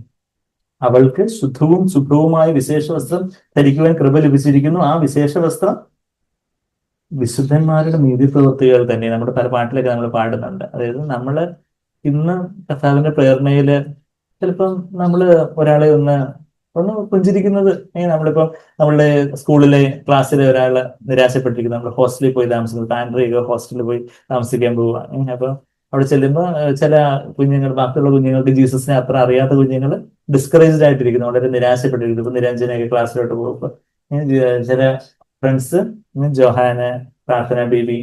അവൾക്ക് ശുദ്ധവും ശുഭ്രവുമായ വിശേഷ വസ്ത്രം ധരിക്കുവാൻ കൃപ ലഭിച്ചിരിക്കുന്നു. ആ വിശേഷ വസ്ത്രം വിശുദ്ധന്മാരുടെ നീതി പ്രവൃത്തികൾ തന്നെ. നമ്മുടെ പല പാട്ടിലൊക്കെ നമ്മൾ പാടുന്നുണ്ട്. അതായത് നമ്മള് ഇന്ന് കർത്താവിന്റെ പ്രേരണയില് ചിലപ്പം നമ്മള് ഒരാളെ ഒന്ന് പുഞ്ചിരിക്കുന്നത്, നമ്മളിപ്പം നമ്മളുടെ സ്കൂളിലെ ക്ലാസ്സിലെ ഒരാള് നിരാശപ്പെട്ടിരിക്കുന്നു, നമ്മൾ ഹോസ്റ്റലിൽ പോയി താമസിക്കുന്നു, പാൻട്രിയൊക്കെ ഹോസ്റ്റലിൽ പോയി താമസിക്കാൻ പോവുക. അപ്പൊ അവിടെ ചെല്ലുമ്പോൾ ചില കുഞ്ഞുങ്ങൾ, ബാക്കിയുള്ള കുഞ്ഞുങ്ങൾക്ക് ജീസസിനെ അത്ര അറിയാത്ത കുഞ്ഞുങ്ങൾ ഡിസ്കറേജ്ഡ് ആയിട്ടിരിക്കുന്നു, വളരെ നിരാശപ്പെട്ടിരിക്കുന്നു. ഇപ്പൊ നിരഞ്ജനയൊക്കെ ക്ലാസ്സിലോട്ട് പോകുമ്പോൾ ചില ഫ്രണ്ട്സ്, ജോഹാന്, പ്രാർത്ഥന ബേബി,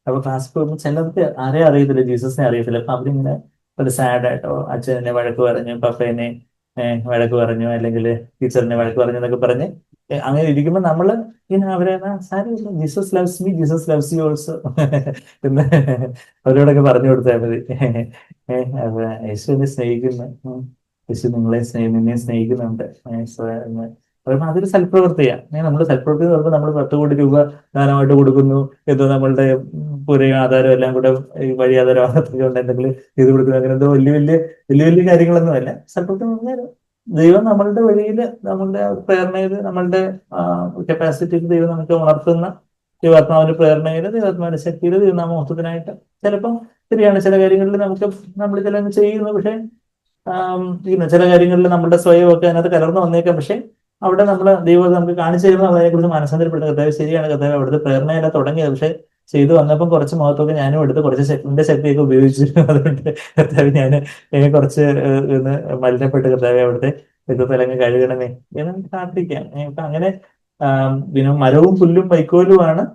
അപ്പൊ ക്ലാസ്സിൽ പോകുമ്പോൾ ചിലർക്ക് ആരെയും അറിയത്തില്ല, ജീസസിനെ അറിയത്തില്ല. അപ്പൊ അവരിങ്ങനെ ഒരു സാഡായിട്ടോ, അച്ഛനെ വഴക്ക് പറഞ്ഞു, പപ്പേനെ വഴക്ക് പറഞ്ഞു, അല്ലെങ്കിൽ ടീച്ചറിനെ വഴക്ക് പറഞ്ഞു എന്നൊക്കെ പറഞ്ഞ് അങ്ങനെ ഇരിക്കുമ്പോൾ നമ്മള് ഇങ്ങനെ അവരെ സാരമില്ല, Jesus loves me, Jesus loves you also എന്ന് അവരോടൊക്കെ പറഞ്ഞു കൊടുത്താൽ മതി. അപ്പൊ യേശുവിനെ സ്നേഹിക്കുന്നു, യേശു നിന്നെ സ്നേഹിക്കുന്നുണ്ട്. പറയുമ്പോൾ അതൊരു സൽപ്രവൃത്തിയാണ്. നമ്മൾ സൽപ്രവൃത്തി എന്ന് പറയുമ്പോൾ നമ്മൾ 10 കോടി രൂപ ദാനമായിട്ട് കൊടുക്കുന്നു, എന്തോ നമ്മളുടെ പുരയും ആധാരം എല്ലാം കൂടെ വഴി ആധാരമാകത്തൊക്കെ ഉണ്ട്, എന്തെങ്കിലും ചെയ്ത് കൊടുക്കുന്നു, അങ്ങനെ എന്തോ വലിയ വലിയ കാര്യങ്ങളൊന്നും അല്ല. സൽപ്രവൃത്തി എന്ന് പറഞ്ഞാൽ ദൈവം നമ്മളുടെ വഴിയിൽ, നമ്മളുടെ പ്രേരണയിൽ, നമ്മളുടെ കപ്പാസിറ്റിയിൽ ദൈവം നമുക്ക് ഉണർത്തുന്ന ദൈവാത്മാവിന്റെ പ്രേരണയിൽ, ദൈവാത്മാവിന്റെ ശക്തിയിൽ, ദൈവനാമോഹത്തിനായിട്ട് ചിലപ്പം ശരിയാണ് ചില കാര്യങ്ങളിൽ നമ്മൾ ചില ചെയ്യുന്നു. പക്ഷെ ചില കാര്യങ്ങളിൽ നമ്മുടെ സ്വയമൊക്കെ അതിനകത്ത് കലർന്നു വന്നേക്കാം. പക്ഷെ അവിടെ ദൈവം നമുക്ക് കാണിച്ചു തരുന്ന അതിനെക്കുറിച്ച് മനസ്സാന്തരപ്പെടുന്ന കർത്താവ് ശരിയാണ്, കർത്താവ് അവിടുത്തെ പ്രേരണയല്ല തുടങ്ങിയത്. പക്ഷെ ചെയ്തു വന്നപ്പം കുറച്ച് മഹത്വമൊക്കെ ഞാനും എടുത്ത് കുറച്ച് ശക്തിയൊക്കെ ഉപയോഗിച്ചു. അതുകൊണ്ട് കർത്താവ് ഞാൻ കുറച്ച് മലിനപ്പെട്ട് കർത്താവ് അവിടുത്തെ രക്തത്തിലങ്ങ് കഴുകണമേ എന്ന് പ്രാർത്ഥിക്കാം. ഇപ്പൊ അങ്ങനെ മരവും പുല്ലും വൈക്കോലുമാണ്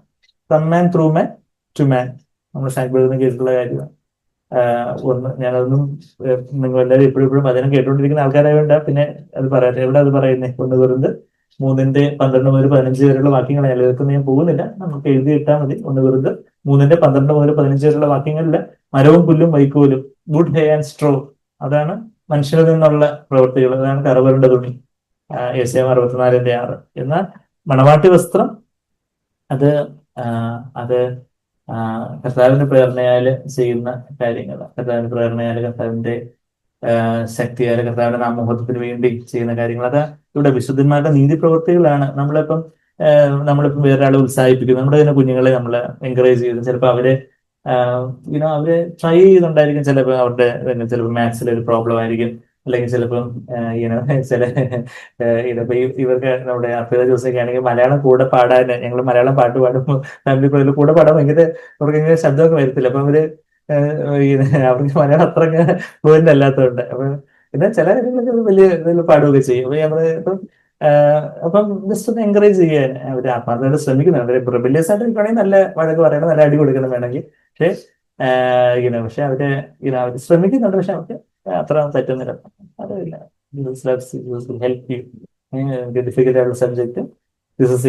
from man through man to man. നമ്മൾ ഷാക്ബിളിൽ കേട്ടിട്ടുള്ള കാര്യമാണ്. ഞാനതൊന്നും നിങ്ങൾ എല്ലാവരും ഇപ്പോഴും വചനം കേട്ടുകൊണ്ടിരിക്കുന്ന ആൾക്കാരായതുകൊണ്ട് പിന്നെ അത് പറയാം. എവിടെ അത് പറയുന്നേ? 1 കൊരിന്ത്യർ 3:12 മുതൽ 15 വരെയുള്ള വാക്യങ്ങൾ അതിലേക്ക് ഞാൻ പോകുന്നില്ല, നമുക്ക് എഴുതിയിട്ടാൽ മതി ഒന്ന് വെറുതെ. 3:12 മുതൽ 15 വരെയുള്ള വാക്യങ്ങളിൽ മരവും പുല്ലും വൈക്കോലും, ഗുഡ് ഹേ ആൻഡ് സ്ട്രോ, അതാണ് മനുഷ്യരിൽ നിന്നുള്ള പ്രവൃത്തികൾ, അതാണ് കറവറിന്റെ തുണി, യെശയ്യാ 64:6. എന്നാൽ മണവാട്ടി വസ്ത്രം അത് അത് കർത്താവിന്റെ പ്രേരണയാൽ ചെയ്യുന്ന കാര്യങ്ങൾ, കർത്താവിന്റെ പ്രേരണയാൽ, കർത്താവിന്റെ ശക്തിയാൽ, കർത്താവിന്റെ നാമമഹത്വത്തിന് വേണ്ടി ചെയ്യുന്ന കാര്യങ്ങൾ. അത് ഇവിടെ വിശുദ്ധന്മാരുടെ നീതി പ്രവൃത്തികളാണ്. നമ്മളിപ്പം വേറൊരാളെ ഉത്സാഹിപ്പിക്കുന്നു, നമ്മുടെ തന്നെ കുഞ്ഞുങ്ങളെ നമ്മൾ എൻകറേജ് ചെയ്ത്, ചിലപ്പോൾ അവരെ അവരെ ട്രൈ ചെയ്തുണ്ടായിരിക്കും, ചിലപ്പോൾ മാത്സിൽ ഒരു പ്രോബ്ലം ആയിരിക്കും, അല്ലെങ്കിൽ ചിലപ്പം ചില ഇവർക്ക് നമ്മുടെ അർപ്പിത ജോസൊക്കെ ആണെങ്കിൽ മലയാളം കൂടെ പാടാൻ, ഞങ്ങൾ മലയാളം പാട്ട് പാടുമ്പോൾ ഫാമിലി പ്രോയിൽ കൂടെ പാടാൻ ഭയങ്കര അവർക്ക് ഇങ്ങനെ ശബ്ദമൊക്കെ വരത്തില്ല. അപ്പൊ അവർക്ക് മലയാളം അത്ര ഫ്ലുവന്റ് അല്ലാത്തതുകൊണ്ട്, പിന്നെ ചില കാര്യങ്ങളൊക്കെ വലിയ ഇതിൽ പാടുകയൊക്കെ ചെയ്യും. അപ്പം ജസ്റ്റ് ഒന്ന് എൻകറേജ് ചെയ്യാൻ അവർ ആത്മാർത്ഥമായിട്ട് ശ്രമിക്കുന്നുണ്ട്. റിബല്യസ് ആയിട്ട് നിൽക്കുകയാണെങ്കിൽ നല്ല വഴക്ക് പറയണം, നല്ല അടി കൊടുക്കണം വേണമെങ്കിൽ. പക്ഷെ അവര് ശ്രമിക്കുന്നുണ്ട്, പക്ഷെ അവർക്ക് അത്ര പറ്റുന്നില്ല. അറിയില്ല, ഹെൽപ്പ് ചെയ്യും, ഡിഫിക്കൽട്ട് ആയിട്ടുള്ള സബ്ജക്ട്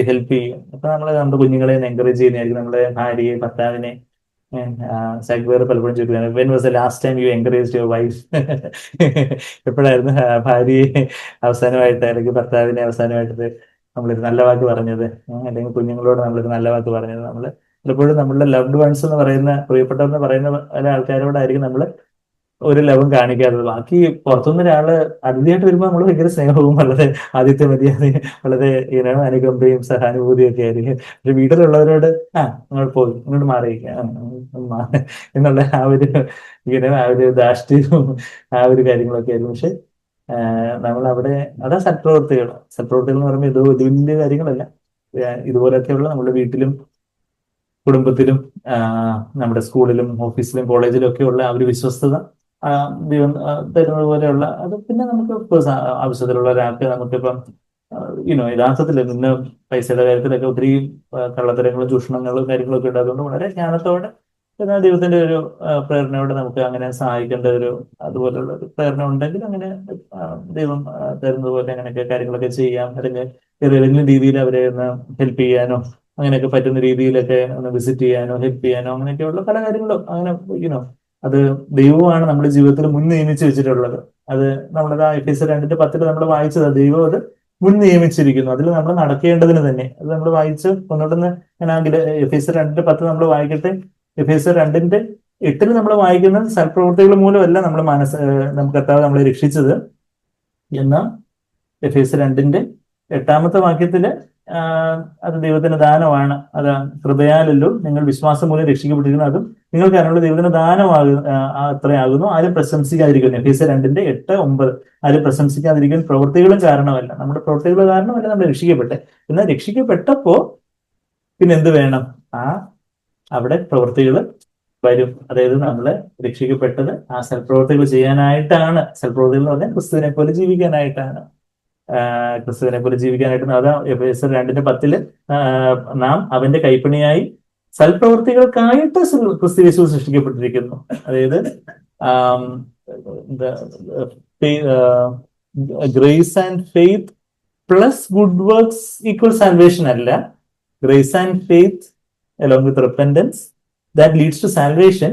ഹെൽപ്പ് ചെയ്യും. അപ്പൊ നമ്മുടെ കുഞ്ഞുങ്ങളെ എൻകറേജ് ചെയ്യുന്നതായിരിക്കും, നമ്മുടെ ഭാര്യയെ, ഭർത്താവിനെ. സാഗ്വേർ പലപ്പോഴും ചോദിക്കുന്നത്, when was the last time you encourage your wife? എപ്പോഴായിരുന്നു ഭാര്യയെ അവസാനമായിട്ട് അല്ലെങ്കിൽ ഭർത്താവിനെ അവസാനമായിട്ട് നമ്മളൊരു നല്ല വാക്ക് പറഞ്ഞത്, അല്ലെങ്കിൽ കുഞ്ഞുങ്ങളോട് നമ്മളൊരു നല്ല വാക്ക് പറഞ്ഞത്? പലപ്പോഴും നമ്മളുടെ ലവ്ഡ് വൺസ് എന്ന് പറയുന്ന, പ്രിയപ്പെട്ടവരെന്ന് പറയുന്ന പല ആൾക്കാരോടായിരിക്കും നമ്മൾ ഒരു ലവും കാണിക്കാത്തത്. ബാക്കി പുറത്തുനിന്ന് ഒരാള് അതിഥിയായിട്ട് വരുമ്പോൾ നമ്മൾ ഭയങ്കര സ്നേഹവും വളരെ ആദിത്യ മര്യാദ, വളരെ അനുകമ്പയും സഹാനുഭൂതിയും ഒക്കെ ആയിരിക്കും. പക്ഷെ വീട്ടിലുള്ളവരോട് നിങ്ങൾ പോയി ഇങ്ങോട്ട് മാറിയിരിക്കുക എന്നുള്ള ആ ഒരു ധാർഷ്ട്യവും ആ ഒരു കാര്യങ്ങളൊക്കെ ആയിരുന്നു. പക്ഷെ നമ്മൾ അവിടെ അതാ സൽപ്രവൃത്തികൾ എന്ന് പറയുമ്പോൾ ഇത് വലിയ കാര്യങ്ങളല്ല. ഇതുപോലൊക്കെയുള്ള നമ്മുടെ വീട്ടിലും കുടുംബത്തിലും നമ്മുടെ സ്കൂളിലും ഓഫീസിലും കോളേജിലും ഒക്കെ ഉള്ള ആ ഒരു വിശ്വസ്തത ദൈവം തരുന്നത് പോലെയുള്ള അത്. പിന്നെ നമുക്ക് ആവശ്യത്തിലുള്ള ഒരാൾക്ക് നമുക്കിപ്പം യഥാർത്ഥത്തിൽ ഇന്ന് പൈസയുടെ കാര്യത്തിലൊക്കെ ഒത്തിരി കള്ളത്തരങ്ങളും ചൂഷണങ്ങളും കാര്യങ്ങളൊക്കെ ഉണ്ട്. അതുകൊണ്ട് വളരെ ജ്ഞാനത്തോടെ എന്നാൽ ദൈവത്തിന്റെ ഒരു പ്രേരണയോടെ നമുക്ക് അങ്ങനെ സഹായിക്കേണ്ട ഒരു അതുപോലുള്ള ഒരു പ്രേരണ ഉണ്ടെങ്കിൽ അങ്ങനെ ദൈവം തരുന്നത് പോലെ അങ്ങനെയൊക്കെ കാര്യങ്ങളൊക്കെ ചെയ്യാം. അല്ലെങ്കിൽ ഏതെങ്കിലും രീതിയിൽ അവരെ ഒന്ന് ഹെൽപ്പ് ചെയ്യാനോ അങ്ങനെയൊക്കെ പറ്റുന്ന രീതിയിലൊക്കെ ഒന്ന് വിസിറ്റ് ചെയ്യാനോ ഹെൽപ്പ് ചെയ്യാനോ അങ്ങനെയൊക്കെയുള്ള പല കാര്യങ്ങളും അങ്ങനെ അത് ദൈവമാണ് നമ്മുടെ ജീവിതത്തിൽ മുൻ നിയമിച്ച് വെച്ചിട്ടുള്ളത്. അത് നമ്മളത് എഫേസ്യർ 2:10 നമ്മൾ വായിച്ചത്, ദൈവം അത് മുൻ നിയമിച്ചിരിക്കുന്നു, അതിൽ നമ്മൾ നടക്കേണ്ടതിന് തന്നെ. അത് നമ്മൾ വായിച്ച് ഒന്നുകൊണ്ടൊന്ന് ഞാനാണെങ്കിൽ എഫേസ്യർ 2:10 നമ്മൾ വായിക്കട്ടെ. എഫേസ്യർ 2:8 നമ്മൾ വായിക്കുന്നത് സൽപ്രവൃത്തികൾ മൂലമല്ല നമുക്ക് കർത്താവ് നമ്മളെ രക്ഷിച്ചത്. എന്നാൽ എഫേസ്യർ 2:8 വാക്യത്തില് അത് ദൈവത്തിന്റെ ദാനമാണ്, അത് കൃപയാലല്ലോ നിങ്ങൾ വിശ്വാസം മൂലം രക്ഷിക്കപ്പെട്ടിരിക്കുന്നു, അതും നിങ്ങൾക്ക് അതിനുള്ള ദൈവത്തിന്റെ അത്രയാകുന്നു, ആരും പ്രശംസിക്കാതിരിക്കുന്നു. എഫേസ്യർ 2:8-9 ആരും പ്രശംസിക്കാതിരിക്കുന്ന പ്രവൃത്തികളും കാരണമല്ല, നമ്മുടെ പ്രവൃത്തികൾ കാരണമല്ല നമ്മൾ രക്ഷിക്കപ്പെട്ടെ. എന്നാൽ രക്ഷിക്കപ്പെട്ടപ്പോ പിന്നെ എന്ത് വേണം? അവിടെ പ്രവൃത്തികൾ വരും. അതായത് നമ്മള് രക്ഷിക്കപ്പെട്ടത് ആ സൽപ്രവൃത്തികൾ ചെയ്യാനായിട്ടാണ്. സൽപ്രവൃത്തികൾ എന്ന് പറഞ്ഞാൽ ക്രിസ്തുവിനെ പോലെ ജീവിക്കാനായിട്ടാണ്. അതാ എഫേസ്യർ 2:10 നാം അവന്റെ കൈപ്പണിയായി സൽപ്രവൃത്തികൾക്കായിട്ട് ക്രിസ്തു യേശു സൃഷ്ടിക്കപ്പെട്ടിരിക്കുന്നു. അതായത് grace and faith plus good works equal salvation അല്ല. Grace and faith along with repentance that leads to salvation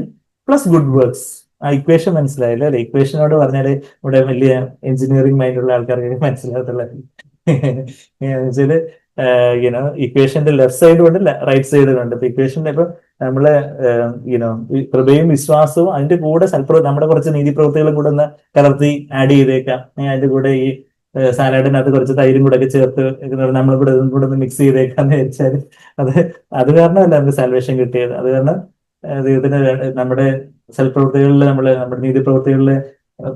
plus good works. ആ ഇക്വേഷൻ മനസ്സിലായില്ല അല്ലെ? ഇക്വേഷനോട് പറഞ്ഞാല് ഇവിടെ വലിയ എഞ്ചിനീയറിംഗ് മൈൻഡുള്ള ആൾക്കാർക്ക് മനസ്സിലാകത്തുള്ള ഇക്വേഷന്റെ ലെഫ്റ്റ് സൈഡും ഉണ്ട് റൈറ്റ് സൈഡും ഉണ്ട്. ഇപ്പൊ ഇക്വേഷന്റെ ഇപ്പൊ നമ്മള് കൃപയും വിശ്വാസവും അതിന്റെ കൂടെ നമ്മുടെ കുറച്ച് നീതി പ്രവൃത്തികളും കൂടെ ഒന്ന് കലർത്തി ആഡ് ചെയ്തേക്കാം. അതിന്റെ കൂടെ ഈ സാലാഡിനകത്ത് കുറച്ച് തൈരും കൂടെ ഒക്കെ ചേർത്ത് നമ്മളിവിടെ കൂടെ ഒന്ന് മിക്സ് ചെയ്തേക്കാന്ന് വെച്ചാൽ അത് കാരണമല്ല നമുക്ക് സാൽവേഷൻ കിട്ടിയത്. അത് കാരണം ദൈവത്തിന് നമ്മുടെ സൽപ്രവൃത്തികളിൽ നമ്മുടെ നീതി പ്രവൃത്തികളിൽ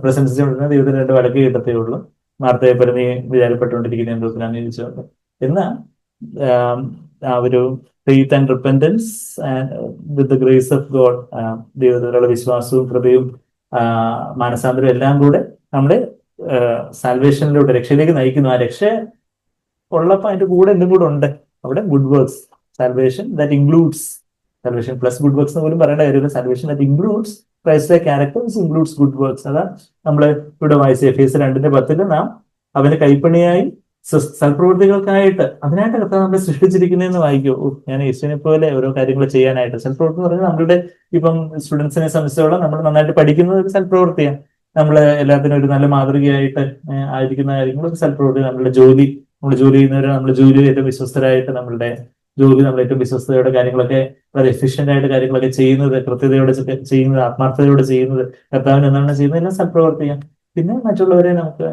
പ്രശംസിച്ചുകൊണ്ടിരുന്ന ദൈവത്തിന് 2 വടക്ക് കിട്ടത്തേ ഉള്ളൂ. വാർത്തയെ പറഞ്ഞ് വിചാരപ്പെട്ടുകൊണ്ടിരിക്കുന്ന എന്തൊക്കെയാണെന്ന് ചോദിച്ചുകൊണ്ട്. എന്നാൽ ആ ഒരു faith and repentance with the grace of God, ദൈവത്തിലുള്ള വിശ്വാസവും കൃപയും മാനസാന്തരവും എല്ലാം കൂടെ നമ്മുടെ സാൽവേഷനിലൂടെ രക്ഷയിലേക്ക് നയിക്കുന്നു. ആ രക്ഷ ഉള്ളപ്പോൾ അതിന്റെ കൂടെ എന്തും കൂടെ ഉണ്ട് അവിടെ. Good works, salvation that includes, salvation plus good works എന്ന് പോലും പറയേണ്ട കാര്യമില്ല. Salvation that includes Christ characters, includes good works. അതാ നമ്മൾ ഇവിടെ വായിച്ച എഫേസ്യർ 2:10 നാം അവന്റെ കൈപ്പണിയായി സൽപ്രവൃത്തികൾക്കായിട്ട് അതിനായിട്ട് കർത്താവ് നമ്മളെ സൃഷ്ടിച്ചിരിക്കുന്നതെന്ന് വായിക്കൂ. ഞാൻ യേശുവിനെ പോലെ ഓരോ കാര്യങ്ങൾ ചെയ്യാനായിട്ട്. സൽപ്രവൃത്തി എന്ന് പറയുന്നത് നമ്മളുടെ ഇപ്പം സ്റ്റുഡൻസിനെ സംബന്ധിച്ചോളം നമ്മൾ നന്നായിട്ട് പഠിക്കുന്നത് ഒരു സൽപ്രവൃത്തിയാണ്. നമ്മള് എല്ലാത്തിനും ഒരു നല്ല മാതൃകയായിട്ട് ആയിരിക്കുന്ന കാര്യങ്ങൾ ഒരു സൽപ്രവൃത്തി. നമ്മുടെ ജോലി, നമ്മൾ ജോലി ചെയ്യുന്നവർ നമ്മുടെ ജോലിയിൽ ഏറ്റവും വിശ്വസ്തരായിട്ട് നമ്മളുടെ ജോലി നമ്മൾ ഏറ്റവും വിശ്വസ്തയോടെ കാര്യങ്ങളൊക്കെ വളരെ എഫിഷ്യന്റ് ആയിട്ട് കാര്യങ്ങളൊക്കെ ചെയ്യുന്നത്, കൃത്യതയോടെ ചെയ്യുന്നത്, ആത്മാർത്ഥതയോടെ ചെയ്യുന്നത്, കർത്താവിന് എന്താണ് ചെയ്യുന്നത്, എല്ലാം സൽപ്രവർത്തിക്കാം. പിന്നെ മറ്റുള്ളവരെ നമുക്ക്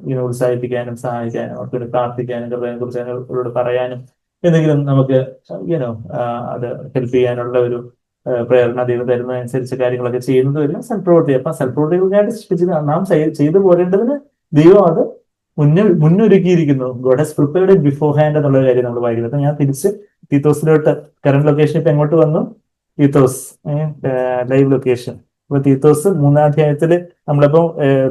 ഇങ്ങനെ ഉത്സാഹിപ്പിക്കാനും സഹായിക്കാനും അവർക്ക് വേണ്ടി പ്രാർത്ഥിക്കാനും കർത്താവിനെ കുറിച്ച് അവരോട് പറയാനും എന്തെങ്കിലും നമുക്ക് അത് ഹെൽപ്പ് ചെയ്യാനുള്ള ഒരു പ്രേരണ ദൈവം തരുന്നതനുസരിച്ച് കാര്യങ്ങളൊക്കെ ചെയ്യുന്നത് എല്ലാം സൽപ്രവൃത്തി. അപ്പൊ സൽപ്രവൃത്തികൾക്കായിട്ട് സൃഷ്ടിച്ചത് നാം ചെയ്തു പോരേണ്ടതിന് ദൈവം അത് മുന്നൊരുക്കിയിരിക്കുന്നു. God has prepared it beforehand എന്നുള്ള കാര്യം നമ്മൾ വായിക്കുന്നത്. അപ്പൊ ഞാൻ തിരിച്ച് തീത്തോസിലോട്ട്, കറന്റ് ലൊക്കേഷൻ ഇപ്പൊ എങ്ങോട്ട് വന്നു? Titus live location. അപ്പൊ തീത്തോസ് 3-ാം അധ്യായത്തില് നമ്മളിപ്പോ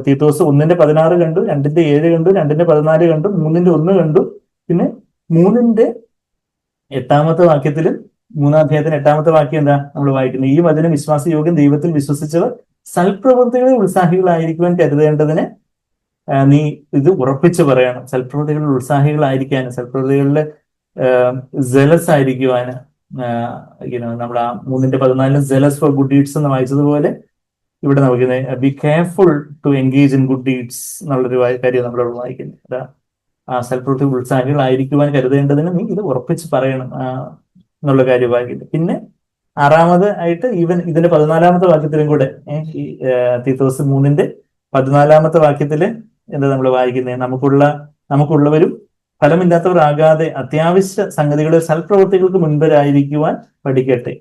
തീത്തോസ് 1:16 കണ്ടു, 2:7 കണ്ടു, 2:14 കണ്ടു, 3:1 കണ്ടു. പിന്നെ 3:8 വാക്യത്തിലും 3-ാം അധ്യായത്തിന് 8-ാമത്തെ വാക്യം എന്താ നമ്മൾ വായിക്കുന്നത്? ഈ വചനം വിശ്വാസയോഗ്യം, ദൈവത്തിൽ വിശ്വസിച്ചവർ സൽപ്രവൃത്തികളിൽ ഉത്സാഹികളായിരിക്കുവാൻ കരുതേണ്ടതിന് നീ ഇത് ഉറപ്പിച്ചു പറയണം. സൽപ്രവൃത്തികളിൽ ഉത്സാഹികളായിരിക്കാനും സൽപ്രവൃത്തികളിൽ ജലസ് ആയിരിക്കുവാന് നമ്മൾ ആ 3:14 ജലസ് ഫോർ ഗുഡ് ഡീഡ്സ് എന്ന് വായിച്ചതുപോലെ ഇവിടെ നമുക്ക് be careful to engage in good deeds എന്നുള്ളൊരു കാര്യം നമ്മളോട് വായിക്കുന്നത്. ആ സൽപ്രവൃത്തി ഉത്സാഹികളായിരിക്കുവാൻ കരുതേണ്ടതിന് നീ ഇത് ഉറപ്പിച്ച് പറയണം എന്നുള്ള കാര്യം വായിക്കുന്നത്. പിന്നെ 6-ാമത് ആയിട്ട് ഇതിന്റെ 14-ാമത്തെ വാക്യത്തിലും കൂടെ ഈ തീത്തോസ് 3:14 വാക്യത്തില് എന്താ നമ്മൾ വായിക്കുന്നത്? നമുക്കുള്ളവരും ഫലമില്ലാത്തവർ ആകാതെ അത്യാവശ്യ സംഗതികളുടെ സൽപ്രവൃത്തികൾക്ക് മുൻപരായിരിക്കുവാൻ പഠിക്കട്ടെ.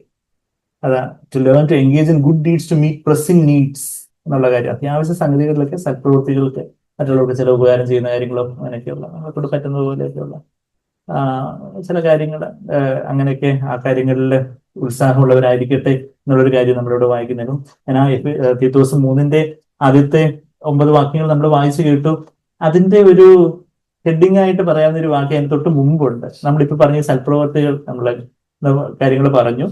അതാ to learn to engage in good deeds to meet pressing needs എന്നുള്ള കാര്യം. അത്യാവശ്യ സംഗതികളിലൊക്കെ സൽപ്രവൃത്തികൾക്ക് മറ്റുള്ളവർക്ക് ചില ഉപകാരം ചെയ്യുന്ന കാര്യങ്ങളും അങ്ങനെയൊക്കെയുള്ള നമ്മളെക്കൊണ്ട് പറ്റുന്നത് പോലെയൊക്കെയുള്ള ചില കാര്യങ്ങൾ അങ്ങനെയൊക്കെ ആ കാര്യങ്ങളിൽ ഉത്സാഹമുള്ളവരായിരിക്കട്ടെ എന്നുള്ളൊരു കാര്യം നമ്മളിവിടെ വായിക്കുന്നതും. ഞാൻ ആ തീത്തോസ് 3 ആദ്യത്തെ 9 വാക്യങ്ങൾ നമ്മൾ വായിച്ചു കേട്ടു. അതിന്റെ ഒരു ഹെഡിങ് ആയിട്ട് പറയാവുന്ന ഒരു വാക്യം അതിന് തൊട്ട് മുമ്പുണ്ട്. നമ്മളിപ്പോ പറഞ്ഞ സൽപ്രവർത്തികൾ നമ്മളെ കാര്യങ്ങൾ പറഞ്ഞു.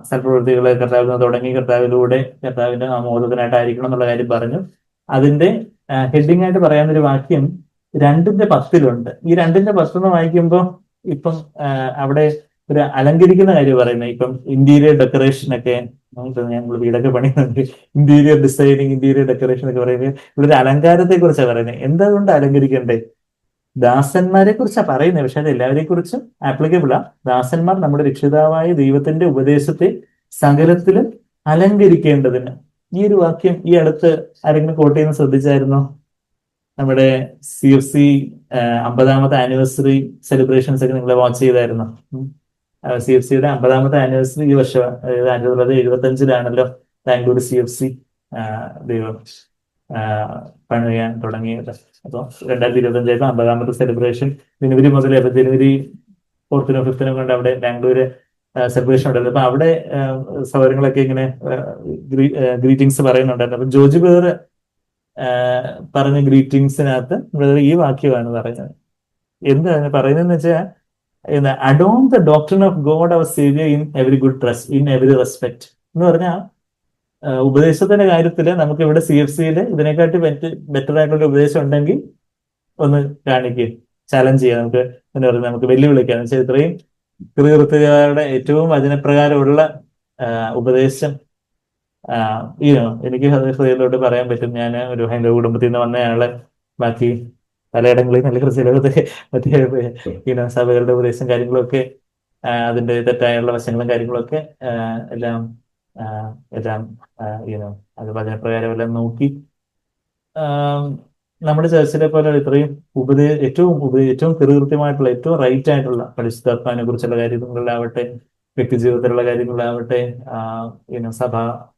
സൽപ്രവൃത്തികളെ കർത്താവിൽ തുടങ്ങി കർത്താവിലൂടെ കർത്താവിന്റെ ആമോദത്തിനായിട്ടായിരിക്കണം എന്നുള്ള കാര്യം പറഞ്ഞു. അതിന്റെ ഹെഡിങ് ആയിട്ട് പറയാവുന്ന ഒരു വാക്യം 2:10 ഈ 2:10 വായിക്കുമ്പോൾ ഇപ്പം അവിടെ ഒരു അലങ്കരിക്കുന്ന കാര്യം പറയുന്നത്. ഇപ്പം ഇന്റീരിയർ ഡെക്കറേഷൻ ഒക്കെ ഞങ്ങൾ വീടൊക്കെ പണിയുന്നുണ്ട്, ഇന്റീരിയർ ഡിസൈനിങ്, ഇന്റീരിയർ ഡെക്കറേഷൻ ഒക്കെ പറയുന്നത് ഇവിടെ ഒരു അലങ്കാരത്തെ കുറിച്ചാണ് പറയുന്നത്. എന്തുകൊണ്ട് അലങ്കരിക്കണ്ടേ? ദാസന്മാരെ കുറിച്ചാണ് പറയുന്നത്, പക്ഷെ അത് എല്ലാവരെ കുറിച്ചും ആപ്ലിക്കബിൾ ആ. ദാസന്മാർ നമ്മുടെ രക്ഷിതാവായ ദൈവത്തിന്റെ ഉപദേശത്തെ സകലത്തിലും അലങ്കരിക്കേണ്ടതിന്. ഈ ഒരു വാക്യം ഈ അടുത്ത് ആരെങ്കിലും കോട്ട് ചെയ്യുന്ന ശ്രദ്ധിച്ചായിരുന്നോ? നമ്മുടെ CFC 50-ാമത്തെ ആനിവേഴ്സറി സെലിബ്രേഷൻസ് ഒക്കെ നിങ്ങൾ വാച്ച് ചെയ്തായിരുന്നു? CFCയുടെ 50-ാമത്തെ ആനിവേഴ്സറി ഈ വർഷം 1975 ബാംഗ്ലൂർ CFC ദൈവം പണിയാൻ തുടങ്ങിയത്. അപ്പോൾ 2025 50-ാമത്തെ സെലിബ്രേഷൻ ജനുവരി മുതൽ ജനുവരി 4-നും 5-നും കൊണ്ട് അവിടെ ബാംഗ്ലൂര് സെലിബ്രേഷൻ ഉണ്ടായിരുന്നു. അപ്പൊ അവിടെ സൗകര്യങ്ങളൊക്കെ ഇങ്ങനെ ഗ്രീറ്റിംഗ്സ് പറയുന്നുണ്ടായിരുന്നു. അപ്പൊ ജോർജ് ബ്രദർ പറഞ്ഞ ഗ്രീറ്റിംഗ്സിനകത്ത് ബ്രദർ ഈ വാക്യമാണ് പറഞ്ഞത്. എന്താണ് പറയുന്നതെന്ന് വെച്ചാൽ, adorn the doctrine of God our saviour in every respect എന്ന് പറഞ്ഞാൽ ഉപദേശത്തിന്റെ കാര്യത്തില് നമുക്ക് ഇവിടെ CFCയിൽ ഇതിനെക്കാട്ടി ബെറ്റർ ആയിട്ടുള്ള ഉപദേശം ഉണ്ടെങ്കിൽ ഒന്ന് കാണിക്കുക, ചലഞ്ച് ചെയ്യാം, നമുക്ക് എന്താ പറയുക, നമുക്ക് വെല്ലുവിളിക്കാം. എന്ന് വെച്ചാൽ ഇത്രയും കൃത്യകാരുടെ ഏറ്റവും വചനപ്രകാരമുള്ള ഉപദേശം എനിക്ക് ഹൃദയത്തോട്ട് പറയാൻ പറ്റും. ഞാൻ ഒരു ഹൈന്ദവ കുടുംബത്തിൽ നിന്ന് വന്നയാള്, ബാക്കി പലയിടങ്ങളിൽ നല്ല ക്രിസ്ത്യലോകത്തെ മറ്റേ സഭകളുടെ ഉപദേശം കാര്യങ്ങളൊക്കെ അതിന്റെ തെറ്റായുള്ള വശങ്ങളും കാര്യങ്ങളൊക്കെ എല്ലാം അത് വചനപ്രകാരം എല്ലാം നോക്കി നമ്മുടെ ചർച്ചിലെ പോലെ ഇത്രയും ഏറ്റവും കൃത്യമായിട്ടുള്ള ഏറ്റവും റൈറ്റ് ആയിട്ടുള്ള പരിശുദ്ധാത്മാവിനെ കുറിച്ചുള്ള കാര്യങ്ങളിലാവട്ടെ, വ്യക്തി ജീവിതത്തിലുള്ള കാര്യങ്ങളാവട്ടെ, സഭ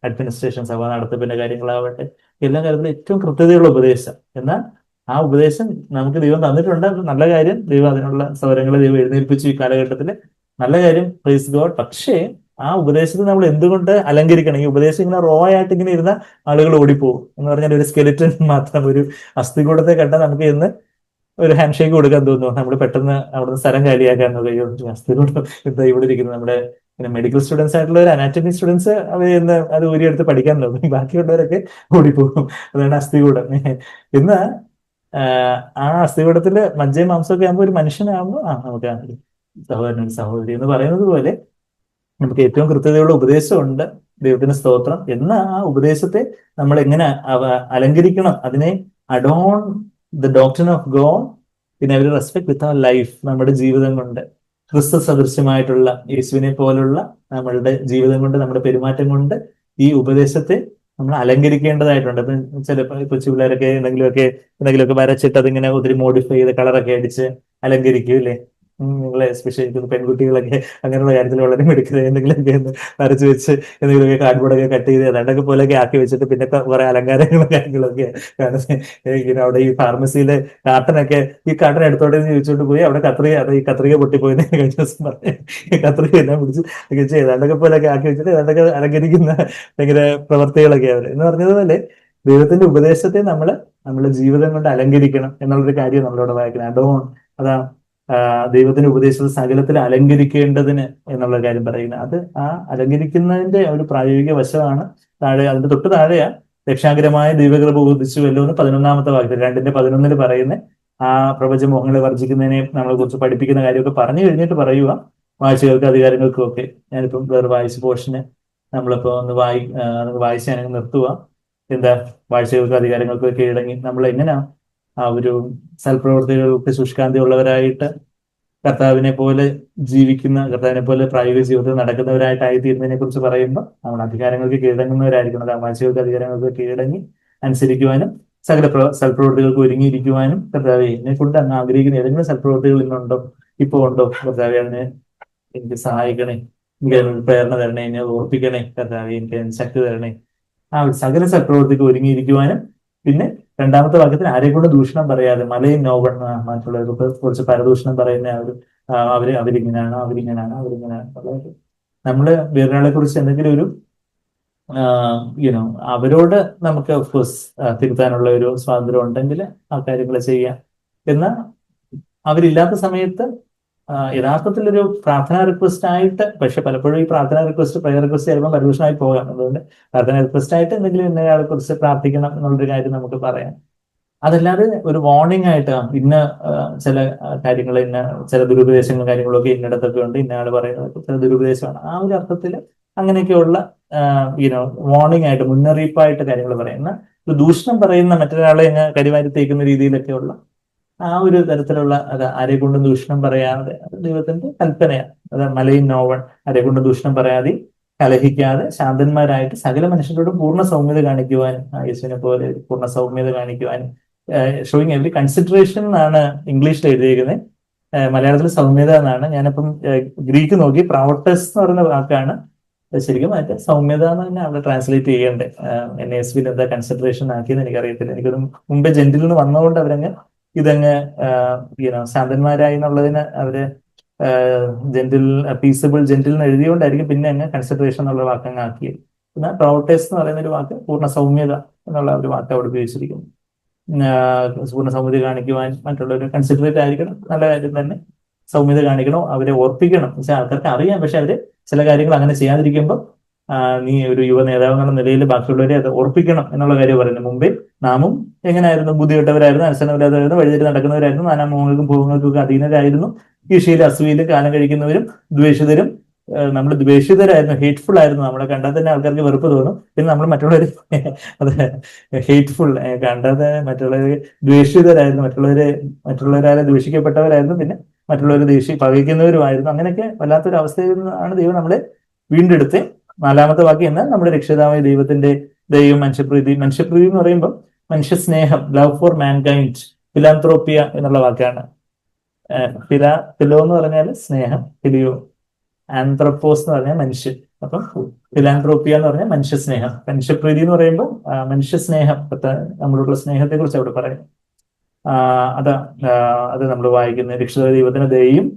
അഡ്മിനിസ്ട്രേഷൻ, സഭ നടത്തിപ്പിന്റെ കാര്യങ്ങളാവട്ടെ, എല്ലാ കാര്യത്തിലും ഏറ്റവും കൃത്യതയുള്ള ഉപദേശം. എന്നാൽ ആ ഉപദേശം നമുക്ക് ദൈവം തന്നിട്ടുണ്ട്, നല്ല കാര്യം. ദൈവം അതിനുള്ള സൗകര്യങ്ങളെ ദൈവം എഴുന്നേൽപ്പിച്ചു ഈ കാലഘട്ടത്തിൽ, നല്ല കാര്യം, പ്രൈസ് ഗോഡ്. പക്ഷേ ആ ഉപദേശത്തെ നമ്മൾ എന്തുകൊണ്ട് അലങ്കരിക്കണം? ഈ ഉപദേശം ഇങ്ങനെ റോ ആയിട്ട് ഇങ്ങനെ ഇരുന്ന ആളുകൾ ഓടിപ്പോകും. എന്ന് പറഞ്ഞാൽ ഒരു സ്കെലിറ്റൻ മാത്രം, ഒരു അസ്ഥികൂടത്തെ കണ്ടാൽ നമുക്ക് ഇന്ന് ഒരു ഹാൻഡ് ഷേക്ക് കൊടുക്കാൻ തോന്നുന്നു. നമ്മൾ പെട്ടെന്ന് അവിടുന്ന് സ്ഥലം കാലിയാക്കാൻ അസ്ഥികൂടം എന്താ ഇവിടെ ഇരിക്കുന്നത്. നമ്മുടെ മെഡിക്കൽ സ്റ്റുഡൻസ് ആയിട്ടുള്ള ഒരു അനാറ്റമി സ്റ്റുഡൻസ് അവർ അത് ഊരിയെടുത്ത് പഠിക്കാൻ തോന്നും, ബാക്കിയുള്ളവരൊക്കെ ഓടിപ്പോകും. അതാണ് അസ്ഥികൂടം. എന്നാൽ ആ അസ്ഥികൂടത്തില് മജ്ജയും മാംസമൊക്കെ ആകുമ്പോൾ ഒരു മനുഷ്യനാകുമ്പോൾ നമുക്ക് സഹോദരൻ സഹോദരി എന്ന് പറയുന്നത് പോലെ നമുക്ക് ഏറ്റവും കൃത്യതയുള്ള ഉപദേശമുണ്ട്. ദൈവത്തിന് സ്തോത്രം. എന്ന ആ ഉപദേശത്തെ നമ്മൾ എങ്ങനെ അലങ്കരിക്കണം, അതിനെ adorn the doctrine of God in every respect with our life, നമ്മുടെ ജീവിതം കൊണ്ട് ക്രിസ്തു സദൃശ്യമായിട്ടുള്ള യേശുവിനെ പോലുള്ള നമ്മളുടെ ജീവിതം കൊണ്ട്, നമ്മുടെ പെരുമാറ്റം കൊണ്ട് ഈ ഉപദേശത്തെ നമ്മൾ അലങ്കരിക്കേണ്ടതായിട്ടുണ്ട്. ഇപ്പം ചിലപ്പോൾ കൊച്ചു പിള്ളേരൊക്കെ എന്തെങ്കിലുമൊക്കെ വരച്ചിട്ട് അതിങ്ങനെ ഒത്തിരി മോഡിഫൈ ചെയ്ത് കളറൊക്കെ അടിച്ച് അലങ്കരിക്കും അല്ലേ. നിങ്ങളെ എസ്പെഷ്യലി പെൺകുട്ടികളൊക്കെ അങ്ങനെയുള്ള കാര്യത്തിൽ വളരെ മിടുക്കത്. എന്തെങ്കിലുമൊക്കെ ഒന്ന് വരച്ച് വെച്ച് എന്തെങ്കിലുമൊക്കെ കാർഡ്ബോർഡൊക്കെ കട്ട് ചെയ്ത് ഏതാണ്ടൊക്കെ പോലെയൊക്കെ ആക്കി വെച്ചിട്ട് പിന്നെ കുറെ അലങ്കാരങ്ങളും കാര്യങ്ങളൊക്കെ ഇങ്ങനെ അവിടെ ഈ ഫാർമസിയിലെ കാട്ടനൊക്കെ ഈ കാട്ടൻ എടുത്തോടെ ചോദിച്ചോണ്ട് പോയി അവിടെ ഈ കത്രിക പൊട്ടിപ്പോയിന്ന് കഴിഞ്ഞ ദിവസം പറഞ്ഞു. ഈ കത്രിക എല്ലാം പിടിച്ച് ഏതാണ്ടൊക്കെ പോലെയൊക്കെ ആക്കി വെച്ചിട്ട് ഏതാണ്ടൊക്കെ അലങ്കരിക്കുന്ന ഭയങ്കര പ്രവർത്തികളൊക്കെ അവർ എന്ന് പറഞ്ഞതുപോലെ ദൈവത്തിന്റെ ഉപദേശത്തെ നമ്മുടെ ജീവിതം കൊണ്ട് അലങ്കരിക്കണം എന്നുള്ളൊരു കാര്യം നമ്മളോട് വായിക്കണം. അതാ ദൈവത്തിന്റെ ഉപദേശത്തെ സകലത്തിൽ അലങ്കരിക്കേണ്ടതിന് എന്നുള്ള കാര്യം പറയുന്നത്. അത് ആ അലങ്കരിക്കുന്നതിന്റെ ഒരു പ്രായോഗിക വശമാണ് അതിന്റെ തൊട്ട് താഴെയാ രക്ഷാകരമായ ദൈവകൃപ ഉദിച്ചുവല്ലോ എന്ന് 11-ാമത്തെ വാക്യത്തിൽ 2:11 പറയുന്ന ആ പ്രപഞ്ചമോഹങ്ങളെ വർജിക്കുന്നതിനെ നമ്മളെ കുറിച്ച് പഠിപ്പിക്കുന്ന കാര്യമൊക്കെ പറഞ്ഞു കഴിഞ്ഞിട്ട് പറയുക വാഴ്ചകൾക്ക് അധികാരങ്ങൾക്കും ഒക്കെ. ഞാനിപ്പം വേറെ വായിച്ച പോർഷന് നമ്മളിപ്പോ ഒന്ന് വായിച്ച് ഞാനങ്ങ് നിർത്തുക. എന്താ വാഴ്ചകൾക്ക് അധികാരങ്ങൾക്കും കീഴടങ്ങി നമ്മൾ എങ്ങനെയാ ആ ഒരു സൽപ്രവർത്തികൾക്ക് ശുഷ്കാന്തി ഉള്ളവരായിട്ട് കർത്താവിനെ പോലെ ജീവിക്കുന്ന, കർത്താവിനെ പോലെ പ്രായോഗിക ജീവിതത്തിൽ നടക്കുന്നവരായിട്ടായി തീരുന്നതിനെ കുറിച്ച് പറയുമ്പോൾ നമ്മൾ അധികാരങ്ങൾക്ക് കീഴടങ്ങുന്നവരായിരിക്കണം. വാഴ്ചകൾക്ക് അധികാരങ്ങൾക്ക് കീഴടങ്ങി അനുസരിക്കുവാനും സകല സൽപ്രവർത്തികൾക്ക് ഒരുങ്ങിയിരിക്കുവാനും കർത്താവെ എന്നെ കൊണ്ട് അങ്ങ് ആഗ്രഹിക്കുന്ന ഏതെങ്കിലും സൽപ്രവർത്തികൾ ഇന്നുണ്ടോ, ഇപ്പൊ ഉണ്ടോ കർത്താവെ, അതിനെ എനിക്ക് സഹായിക്കണേ, എനിക്ക് അതിനൊരു പ്രേരണ തരണേ, എന്നെ ഓർപ്പിക്കണേ കർത്താവെ, എനിക്ക് അതിന് ശക്തി തരണേ. ആ സകല സൽപ്രവർത്തിക്ക് ഒരുങ്ങിയിരിക്കുവാനും പിന്നെ 2-ാമത്തെ വാക്യത്തിൽ ആരെ കൊണ്ട് ദൂഷണം പറയാതെ മലയും നോവൺ മറ്റുള്ളവർക്ക് കുറിച്ച് പരദൂഷണം പറയുന്ന അവരിങ്ങനെയാണ്. നമ്മള് വേറൊരാളെ കുറിച്ച് എന്തെങ്കിലും ഒരു യുനോ അവരോട് നമുക്ക് ഓഫ്കോഴ്സ് തിരുത്താനുള്ള ഒരു സ്വാതന്ത്ര്യം ഉണ്ടെങ്കിൽ ആ കാര്യങ്ങൾ ചെയ്യാം. എന്നാൽ അവരില്ലാത്ത സമയത്ത് യഥാർത്ഥത്തിൽ ഒരു പ്രാർത്ഥനാ റിക്വസ്റ്റ് ആയിട്ട്, പക്ഷെ പലപ്പോഴും ഈ പ്രാർത്ഥനാ റിക്വസ്റ്റ് പ്രയർ റിക്വസ്റ്റ് ചിലപ്പോൾ പരദൂഷണമായി പോകാം. അതുകൊണ്ട് പ്രാർത്ഥനാ റിക്വസ്റ്റ് ആയിട്ട് എന്തെങ്കിലും ഇന്നയാളെ കുറിച്ച് പ്രാർത്ഥിക്കണം എന്നുള്ളൊരു കാര്യം നമുക്ക് പറയാം. അതല്ലാതെ ഒരു വാർണിംഗ് ആയിട്ട് ഇന്ന ചില കാര്യങ്ങൾ, ഇന്ന ചില ദുരുപദേശങ്ങളും കാര്യങ്ങളൊക്കെ ഇന്നിടത്തൊക്കെ ഉണ്ട്, ഇന്ന ആൾ പറയുന്നത് ചില ദുരുപദേശമാണ്, ആ ഒരു അർത്ഥത്തിൽ അങ്ങനെയൊക്കെയുള്ള വാർണിംഗ് ആയിട്ട്, മുന്നറിയിപ്പായിട്ട് കാര്യങ്ങൾ പറയുന്ന, ദൂഷണം പറയുന്ന, മറ്റൊരാളെ കരിവാരി തേക്കുന്ന രീതിയിലൊക്കെയുള്ള ആ ഒരു തരത്തിലുള്ള ആരെ കൊണ്ടും ദൂഷണം പറയാതെ, അത് ദൈവത്തിന്റെ കൽപ്പനയാണ്. അത് മലയും നോവൺ ആരെ കൊണ്ടും ദൂഷണം പറയാതെ കലഹിക്കാതെ ശാന്തന്മാരായിട്ട് സകല മനുഷ്യരോടും പൂർണ്ണ സൗമ്യത കാണിക്കുവാനും, യേശുവിനെ പോലെ പൂർണ്ണ സൗമ്യത കാണിക്കുവാനും, ഷോയിങ് എവറി കൺസിഡറേഷൻ എന്നാണ് ഇംഗ്ലീഷിൽ എഴുതിയിരിക്കുന്നത്. മലയാളത്തിൽ സൗമ്യത എന്നാണ്. ഞാനിപ്പം ഗ്രീക്ക് നോക്കി, പ്രാവട്ടസ് എന്ന് പറയുന്ന വാക്കാണ് ശരിക്കും മറ്റേ സൗമ്യത എന്ന് തന്നെ അവിടെ ട്രാൻസ്ലേറ്റ് ചെയ്യേണ്ടത്. NASB എന്താ കൺസിഡറേഷൻ ആക്കിയെന്ന് എനിക്കറിയത്തില്ല. എനിക്കൊന്നും മുമ്പേ ജെന്റിൽ നിന്ന് വന്നതുകൊണ്ട് അവരങ്ങ് ഇതങ്ങ് ശാന്തന്മാരായി എന്നുള്ളതിന് അവര് ജെന്റിൽ, പീസബിൾ ജെന്റിൽ എന്ന് എഴുതിയോണ്ടായിരിക്കും പിന്നെ അങ്ങ് കൺസിഡറേഷൻ എന്നുള്ള വാക്കങ്ങ് ആക്കിയത്. എന്നാൽ പ്രൗട്ടേഴ്സ് എന്ന് പറയുന്ന ഒരു വാക്ക് പൂർണ്ണ സൗമ്യത എന്നുള്ള ഒരു വാക്ക് അവിടെ ഉപയോഗിച്ചിരിക്കുന്നു. പൂർണ്ണ സൗമ്യത കാണിക്കുവാൻ മറ്റുള്ളവർ കൺസിഡറേറ്റ് ആയിരിക്കണം, നല്ല കാര്യം തന്നെ. സൗമ്യത കാണിക്കണം, അവരെ ഓർപ്പിക്കണം. പക്ഷെ ആൾക്കാർക്ക് അറിയാം, പക്ഷെ അവര് ചില കാര്യങ്ങൾ അങ്ങനെ ചെയ്യാതിരിക്കുമ്പോൾ നീ ഒരു യുവ നേതാവ് എന്നുള്ള നിലയിൽ ബാക്കിയുള്ളവരെ അത് ഓർപ്പിക്കണം എന്നുള്ള കാര്യം പറയുന്നത്. മുമ്പേ നാമും എങ്ങനെയായിരുന്നു? ബുദ്ധിമുട്ടവരായിരുന്നു, അനുസരണമില്ലാത്തവരായിരുന്നു, വഴിതെറ്റി നടക്കുന്നവരായിരുന്നു, നാനാമോഹങ്ങൾക്കും ഭൂമങ്ങൾക്കും അധീനരായിരുന്നു, ഈശയിൽ അസൂയയിൽ കാലം കഴിക്കുന്നവരും ദ്വേഷിതരും. നമ്മൾ ദ്വേഷിതരായിരുന്നു, ഹേറ്റ്ഫുൾ ആയിരുന്നു. നമ്മളെ കണ്ടാൽ തന്നെ ആൾക്കാർക്ക് വെറുപ്പ് തോന്നും. പിന്നെ നമ്മൾ മറ്റുള്ളവർ അത് ഹേറ്റ്ഫുൾ കണ്ടാൽ മറ്റുള്ളവർ ദ്വേഷിതരായിരുന്നു, മറ്റുള്ളവരാലെ ദ്വേഷിക്കപ്പെട്ടവരായിരുന്നു, പിന്നെ മറ്റുള്ളവർ പകയ്ക്കുന്നവരുമായിരുന്നു. അങ്ങനെയൊക്കെ വല്ലാത്തൊരു അവസ്ഥയിൽ നിന്നാണ് ദൈവം നമ്മളെ വീണ്ടെടുത്ത് 4-ാമത്തെ വാക്യം എന്നാൽ നമ്മുടെ രക്ഷിതാവായ ദൈവത്തിന്റെ ദൈവം മനുഷ്യപ്രീതി എന്ന് പറയുമ്പോൾ മനുഷ്യ സ്നേഹം, ലവ് ഫോർ മാൻകൈൻഡ്, ഫിലാന്ത്രോപ്പിയ എന്നുള്ള വാക്കാണ്. ഫിലോ എന്ന് പറഞ്ഞാൽ സ്നേഹം, ഫിലിയോ. ആന്ത്രപ്പോസ് എന്ന് പറഞ്ഞാൽ മനുഷ്യൻ. അപ്പം ഫിലാന്ത്രോപ്പിയ എന്ന് പറഞ്ഞാൽ മനുഷ്യ സ്നേഹം. മനുഷ്യപ്രീതി എന്ന് പറയുമ്പോൾ മനുഷ്യ സ്നേഹം, നമ്മളുള്ള സ്നേഹത്തെ കുറിച്ച് അവിടെ പറയും. അത് നമ്മൾ വായിക്കുന്ന രക്ഷിത ദൈവത്തിന് ദയയും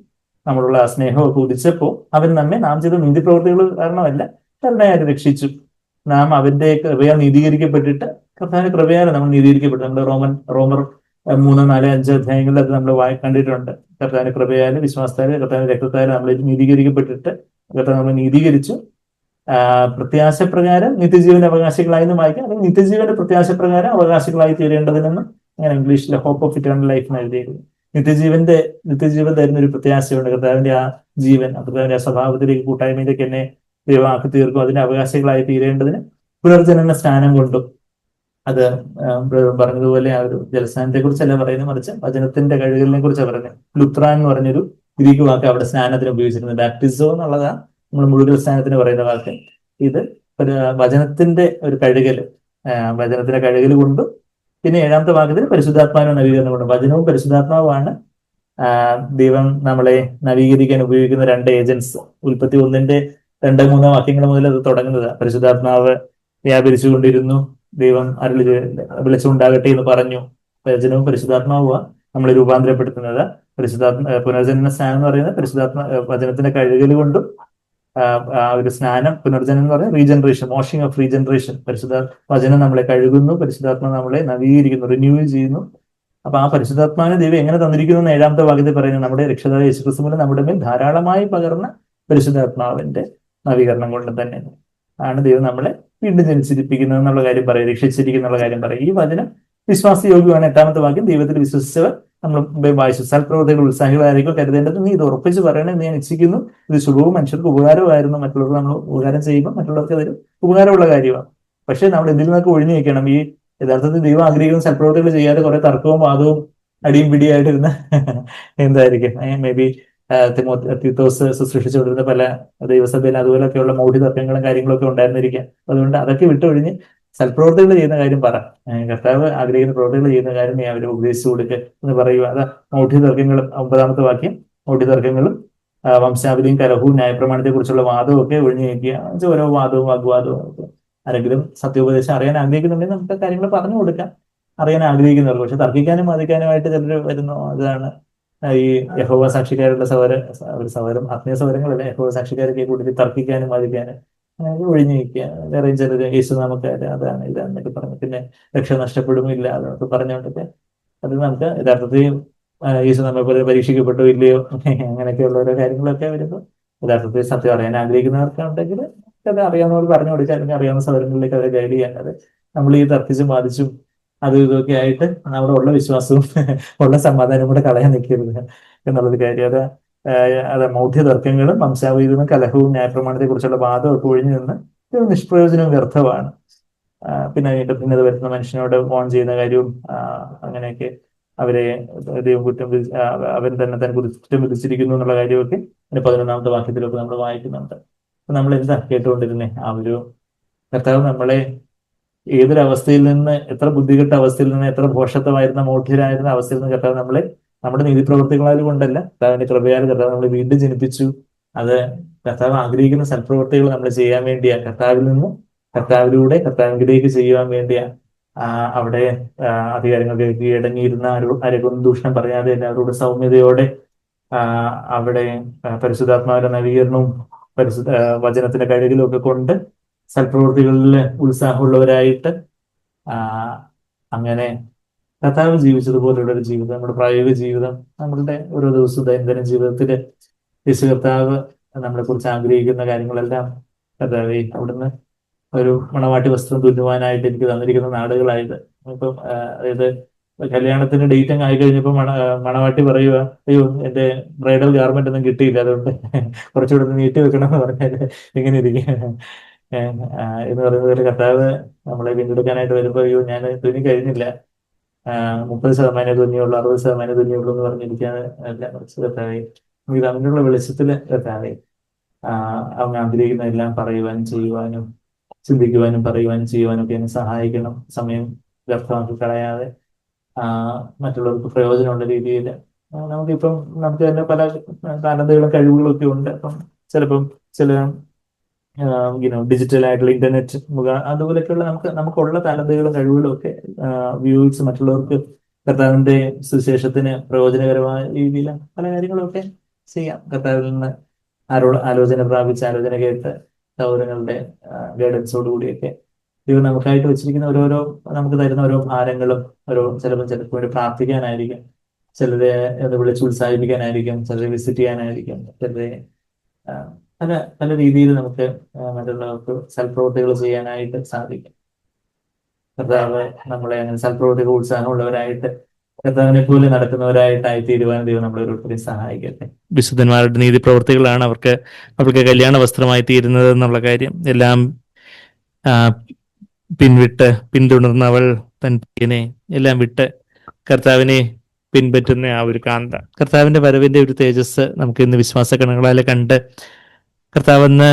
നമ്മളുള്ള സ്നേഹമൊക്കെ ഉദിച്ചപ്പോൾ അവൻ നമ്മെ നാം ചെയ്ത നീതിപ്രവൃത്തികൾ കാരണമല്ല, കരുണയായിട്ട് രക്ഷിച്ചു. നാം അവന്റെ കൃപയാൽ നീതീകരിക്കപ്പെട്ടിട്ട്, കർത്താവിന്റെ കൃപയാൽ നമ്മൾ നീതീകരിക്കപ്പെട്ടു. നമ്മുടെ റോമർ 3, 4, 5 അധ്യായങ്ങളിൽ അത് നമ്മൾ കണ്ടിട്ടുണ്ട്. കർത്താവിന്റെ കൃപയാലും വിശ്വാസത്താലും കർത്താവിന്റെ രക്തത്താലും നമ്മൾ നീതീകരിക്കപ്പെട്ടിട്ട്, കർത്താവ് നമ്മൾ നീതീകരിച്ചു. പ്രത്യാശപ്രകാരം നിത്യജീവന്റെ അവകാശികളായി എന്ന് വായിക്കാം. അല്ലെങ്കിൽ നിത്യജീവന്റെ പ്രത്യാശപ്രകാരം അവകാശികളായി തീരേണ്ടതിനെന്ന് അങ്ങനെ ഇംഗ്ലീഷിലെ ഹോപ്പ് ഓഫ് ഇറ്റേണൽ ലൈഫ് എന്ന് എഴുതിയിരുന്നു. നിത്യജീവൻ തരുന്ന ഒരു പ്രത്യാശയുണ്ട്. കർത്താവിന്റെ ആ ജീവൻ, കർത്താവിന്റെ ആ സ്വഭാവത്തിലേക്ക്, കൂട്ടായ്മയിലേക്ക് എന്നെ ദൈവം ആക്കി തീർക്കും. അതിന്റെ അവകാശികളായി തീരേണ്ടതിന് പുനർജനന സ്നാനം കൊണ്ടും, അത് പറഞ്ഞതുപോലെ ആ ഒരു ജലസ്നാനത്തെ കുറിച്ചല്ല പറയുന്നത്, മറിച്ച് വചനത്തിന്റെ കഴുകലിനെ കുറിച്ചാണ് പറയുന്നത്. ലുത്രാൻ എന്ന് പറഞ്ഞൊരു ഗ്രീക്ക് വാക്ക് അവിടെ സ്നാനത്തിന് ഉപയോഗിച്ചിരുന്നത്. ബാപ്റ്റിസോ എന്നുള്ളതാണ് നമ്മൾ മുഴുവൻ സ്നാനത്തിന് പറയുന്ന വാക്ക്. ഇത് ഒരു വചനത്തിന്റെ ഒരു കഴുകൽ, വചനത്തിന്റെ കഴുകൽ കൊണ്ടും, പിന്നെ ഏഴാമത്തെ വാക്യത്തിൽ പരിശുദ്ധാത്മാവിന്റെ നവീകരണം കൊണ്ടും. വചനവും പരിശുദ്ധാത്മാവാണ് ദൈവം നമ്മളെ നവീകരിക്കാൻ ഉപയോഗിക്കുന്ന രണ്ട് ഏജൻസ്. ഉൽപ്പത്തി 1:2, 3 വാക്യങ്ങൾ മുതൽ അത് തുടങ്ങുന്നത്. പരിശുദ്ധാത്മാവ് വ്യാപരിച്ചുകൊണ്ടിരുന്നു, ദൈവം വിളിച്ചുണ്ടാകട്ടെ എന്ന് പറഞ്ഞു. വചനവും പരിശുദ്ധാത്മാവുക നമ്മളെ രൂപാന്തരപ്പെടുത്തുന്നത്. പുനർജനന സ്നാനം എന്ന് പറയുന്നത് വചനത്തിന്റെ കഴുകൽ കൊണ്ടും, ആ ഒരു സ്നാനം, പുനർജനം എന്ന് പറയുന്നത് റീജനറേഷൻ, വാഷിംഗ് ഓഫ് റീജനറേഷൻ. വചനം നമ്മളെ കഴുകുന്നു, പരിശുദ്ധാത്മ നമ്മളെ നവീകരിക്കുന്നു, റിന്യൂ ചെയ്യുന്നു. അപ്പൊ ആ പരിശുദ്ധാത്മാവിനെ ദൈവം എങ്ങനെ തന്നിരിക്കുന്നു എന്ന് 7-ാമത്തെ വാക്യത്തിൽ പറയുന്നത്, നമ്മുടെ രക്ഷകനായ യേശുക്രിസ്തു മൂലം നമ്മുടെ മേൽ ധാരാളമായി പകർന്ന പരിശുദ്ധാത്മാവിന്റെ നവീകരണം കൊണ്ട് തന്നെ ആണ് ദൈവം നമ്മളെ വീണ്ടും ജനിച്ചിരിപ്പിക്കുന്നത് എന്നുള്ള കാര്യം പറയും, രക്ഷിച്ചിരിക്കുന്ന കാര്യം പറയും. ഈ വചനം വിശ്വാസയോഗ്യമാണ്. 8-ാമത്തെ വാക്യം, ദൈവത്തിൽ വിശ്വസിച്ചവർ നമ്മൾ വായിച്ചു സൽപ്രവർത്തികൾ ഉത്സാഹികളായിരിക്കും കരുതേണ്ടത്. നീ ഇത് ഉറപ്പിച്ച് പറയണമെന്ന് ഞാൻ ഇച്ഛിക്കുന്നു. ഇത് ശുഭവും മനുഷ്യർക്ക് ഉപകാരമായിരുന്നു. മറ്റുള്ളവർക്ക് നമ്മൾ ഉപകാരം ചെയ്യുമ്പോൾ മറ്റുള്ളവർക്ക് അതൊരു ഉപകാരമുള്ള കാര്യമാണ്. പക്ഷെ നമ്മൾ എന്തിൽ നിന്നൊക്കെ ഒഴിഞ്ഞു വെക്കണം. ഈ യഥാർത്ഥത്തിൽ ദൈവം ആഗ്രഹിക്കുന്ന സൽപ്രവർത്തികൾ ചെയ്യാതെ കുറെ തർക്കവും വാദവും അടിയും പിടിയായിട്ടിരുന്ന എന്തായിരിക്കും മേ ബി തീത്തോസ് ശുശ്രൂഷിച്ചുകൊണ്ടിരുന്ന പല ദൈവസഭയിൽ അതുപോലെയൊക്കെയുള്ള മൗഢ്യ തർക്കങ്ങളും കാര്യങ്ങളൊക്കെ ഉണ്ടായിരുന്നിരിക്കാം. അതുകൊണ്ട് അതൊക്കെ വിട്ടൊഴിഞ്ഞ് സൽപ്രവർത്തികൾ ചെയ്യുന്ന കാര്യം പറ. കർത്താവ് ആഗ്രഹിക്കുന്ന പ്രവർത്തികൾ ചെയ്യുന്ന കാര്യം നീ അവരെ ഉപദേശിച്ചു കൊടുക്കുക എന്ന് പറയുക. അത് മൗഢ്യ തർക്കങ്ങളും, 9-ാമത്തെ വാക്യം, മൗഢ്യ തർക്കങ്ങളും വംശാവലിയും കലഹവും ന്യായപ്രമാണത്തെ കുറിച്ചുള്ള വാദവും ഒക്കെ ഒഴിഞ്ഞു വയ്ക്കുക. ഓരോ വാദവും വാഗ്വാദവും ഒക്കെ. ആരെങ്കിലും സത്യോപദേശം അറിയാൻ ആഗ്രഹിക്കുന്നുണ്ടെങ്കിൽ നമുക്ക് കാര്യങ്ങൾ പറഞ്ഞു കൊടുക്കാം, അറിയാൻ ആഗ്രഹിക്കുന്നവർക്ക്. പക്ഷെ തർക്കിക്കാനും വാദിക്കാനുമായിട്ട് ചിലർ വരുന്നു. അതാണ് ഈ യഹോവ സാക്ഷിക്കാരുടെ സമരം, ആത്മീയ സമരങ്ങളല്ല, യഹോവ സാക്ഷിക്കാരൊക്കെ കൂട്ടി തർക്കിക്കാനും വാദിക്കാനും ഒഴിഞ്ഞു നിൽക്കുക. വേറെ ചിലർ യേശു നമുക്കാര് അതാണ് ഇതാന്നൊക്കെ പറഞ്ഞു, പിന്നെ രക്ഷ നഷ്ടപ്പെടുമില്ല അതൊക്കെ പറഞ്ഞുകൊണ്ടൊക്കെ അത് നമുക്ക് യഥാർത്ഥത്തിൽ യേശു നമ്മെ പോലെ പരീക്ഷിക്കപ്പെട്ടോ ഇല്ലയോ അങ്ങനെയൊക്കെയുള്ള ഓരോ കാര്യങ്ങളൊക്കെ വരുമ്പോൾ യഥാർത്ഥത്തിൽ സത്യം അറിയാൻ ആഗ്രഹിക്കുന്നവർക്കുണ്ടെങ്കിൽ അത് അറിയാവുന്നവർ പറഞ്ഞു കൊടുക്കുക, അല്ലെങ്കിൽ അറിയാവുന്ന സ്ഥലങ്ങളിലേക്ക് അവരെ ഗൈഡ് ചെയ്യാൻ. അത് നമ്മൾ ഈ തർക്കിച്ചും ബാധിച്ചും അതും ഇതൊക്കെ ആയിട്ട് നമ്മുടെ ഉള്ള വിശ്വാസവും ഉള്ള സമാധാനം കൂടെ കളയാൻ നിൽക്കരുത് എന്നുള്ളൊരു കാര്യം. അത് മൗഢ്യ തർക്കങ്ങളും വംശാവീതവും കലഹവും ന്യായപ്രമാണത്തെ കുറിച്ചുള്ള വാദമൊക്കെ ഒഴിഞ്ഞു നിന്ന് ഇത് നിഷ്പ്രയോജനവും വ്യർത്ഥമാണ്. പിന്നെ അതിന്റെ ഭിന്നത വരുന്ന മനുഷ്യനോട് ഫോൺ ചെയ്യുന്ന കാര്യവും അങ്ങനെയൊക്കെ അവരെ ദൈവം അവൻ തന്നെ കുറ്റം വിധിച്ചിരിക്കുന്നു എന്നുള്ള കാര്യമൊക്കെ 11-ാമത്തെ വാക്യത്തിലൊക്കെ നമ്മൾ വായിക്കുന്നുണ്ട്. അപ്പൊ നമ്മൾ എന്താ കേട്ടുകൊണ്ടിരുന്നേ? ആ ഒരു കർത്താവ് നമ്മളെ ഏതൊരവസ്ഥയിൽ നിന്ന്, എത്ര ബുദ്ധികെട്ട അവസ്ഥയിൽ നിന്ന്, എത്ര ഭോഷത്വമായിരുന്ന മൗഢ്യരായിരുന്ന അവസ്ഥയിൽ നിന്ന് കർത്താവ് നമ്മളെ നമ്മുടെ നീതിപ്രവർത്തികളാൽ കൊണ്ടല്ല, കർത്താവിന്റെ കൃപയാൽ കർത്താവ് നമ്മളെ വീണ്ടും ജനിപ്പിച്ചു. അത് കർത്താവ് ആഗ്രഹിക്കുന്ന സൽപ്രവർത്തികൾ നമ്മൾ ചെയ്യാൻ വേണ്ടിയാ, കർത്താവിൽ നിന്ന് കർത്താവിലൂടെ കർത്താവിലേക്ക് ചെയ്യുവാൻ വേണ്ടിയാ. അവിടെ അധികാരങ്ങൾക്ക് കീഴടങ്ങിയിരുന്ന ആരെക്കൊണ്ടും ദൂഷണം പറയാതെ എല്ലാവരോട് സൗമ്യതയോടെ അവിടെ പരിശുദ്ധാത്മാവിന്റെ നവീകരണവും വചനത്തിന്റെ കഴുകലും ഒക്കെ കൊണ്ട് സൽപ്രവൃത്തികളിൽ ഉത്സാഹമുള്ളവരായിട്ട് അങ്ങനെ കർത്താവ് ജീവിച്ചതുപോലുള്ള ഒരു ജീവിതം, നമ്മുടെ പ്രായോഗിക ജീവിതം, നമ്മളുടെ ഓരോ ദിവസവും ദൈനംദിന ജീവിതത്തില് യേശു കർത്താവ് നമ്മളെ കുറിച്ച് ആഗ്രഹിക്കുന്ന കാര്യങ്ങളെല്ലാം കർത്താവേ അവിടുന്ന് ഒരു മണവാട്ടി വസ്ത്രം തുന്നുവാനായിട്ട് എനിക്ക് തന്നിരിക്കുന്ന നാടുകളായത്. ഇപ്പം അതായത് കല്യാണത്തിന്റെ ഡേറ്റ് അങ്ങ് ആയി കഴിഞ്ഞപ്പോൾ മണവാട്ടി പറയുക, അയ്യോ എന്റെ ബ്രൈഡൽ ഗാർമെന്റ് ഒന്നും കിട്ടിയില്ല, അതുകൊണ്ട് കുറച്ചുകൂടെ നീട്ടി വെക്കണം എന്ന് പറഞ്ഞാൽ ഇങ്ങനെ ഇരിക്കുക എന്ന് പറയുന്നത് പോലെ കർത്താവ് നമ്മളെ വീണ്ടെടുക്കാനായിട്ട് വരുമ്പോൾ, അയ്യോ ഞാൻ തുന്നി കഴിഞ്ഞില്ല, 30% തുന്നിയുള്ളൂ, 60% തുന്നിയുള്ളൂ എന്ന് പറഞ്ഞിരിക്കാൻ അല്ല, കുറച്ച് കർത്താവേ ഇത് അവനുള്ള വെളിച്ചത്തില് കർത്താവേ അവൻ ആഗ്രഹിക്കുന്ന എല്ലാം പറയുവാനും ചെയ്യുവാനും ചിന്തിക്കുവാനും പറയുവാനും ചെയ്യുവാനും ഒക്കെ എന്നെ സഹായിക്കണം. സമയം വ്യർത്ഥമാക്കി കളയാതെ മറ്റുള്ളവർക്ക് പ്രയോജനമുള്ള രീതിയിൽ നമുക്കിപ്പം നമുക്ക് തന്നെ പല താലന്തുകളും കഴിവുകളും ഒക്കെ ഉണ്ട്. അപ്പം ചിലപ്പം ചില ഡിജിറ്റൽ ആയിട്ടുള്ള ഇന്റർനെറ്റ് അതുപോലെയൊക്കെയുള്ള നമുക്കുള്ള താലന്തുകളും കഴിവുകളും ഒക്കെ ഉപയോഗിച്ച് മറ്റുള്ളവർക്ക് കർത്താവിന്റെ സുവിശേഷത്തിന് പ്രയോജനകരമായ രീതിയിൽ പല കാര്യങ്ങളൊക്കെ ചെയ്യാം. കർത്താവിൽ നിന്ന് ആലോചന പ്രാപിച്ച് ആലോചന കേട്ട് സൗരങ്ങളുടെ ഗൈഡൻസോടുകൂടിയൊക്കെ ദൈവം നമുക്കായിട്ട് വെച്ചിരിക്കുന്ന ഓരോരോ നമുക്ക് തരുന്ന ഓരോ ഭാരങ്ങളും ചിലപ്പോൾ വേണ്ടി പ്രാർത്ഥിക്കാനായിരിക്കും, ചിലരെ വിളിച്ച് ഉത്സാഹിപ്പിക്കാനായിരിക്കും, ചിലരെ വിസിറ്റ് ചെയ്യാനായിരിക്കും, ചിലരെ പല പല രീതിയിൽ നമുക്ക് മറ്റുള്ളവർക്ക് സൽപ്രവൃത്തികൾ ചെയ്യാനായിട്ട് സാധിക്കും. കർത്താവ് നമ്മളെ അങ്ങനെ സൽപ്രവൃത്തികൾ ഉത്സാഹമുള്ളവരായിട്ട് കർത്താവിനെ പോലെ നടക്കുന്നവരായിട്ടായി തീരുവാൻ ദൈവം നമ്മളെ ഓരോരുത്തരെയും സഹായിക്കട്ടെ. വിശുദ്ധന്മാരുടെ നീതി പ്രവൃത്തികളാണ് അവർക്ക് കല്യാണ വസ്ത്രമായി തീരുന്നത് എന്നുള്ള കാര്യം എല്ലാം പിന്തുടർന്നവൾ തൻ പ്രിയനെ എല്ലാം വിട്ട് കർത്താവിനെ പിൻപറ്റുന്ന ആ ഒരു കാന്ത, കർത്താവിന്റെ വരവിന്റെ ഒരു തേജസ് നമുക്ക് ഇന്ന് വിശ്വാസ കണങ്ങളാൽ കണ്ട് കർത്താവ് ഇന്ന്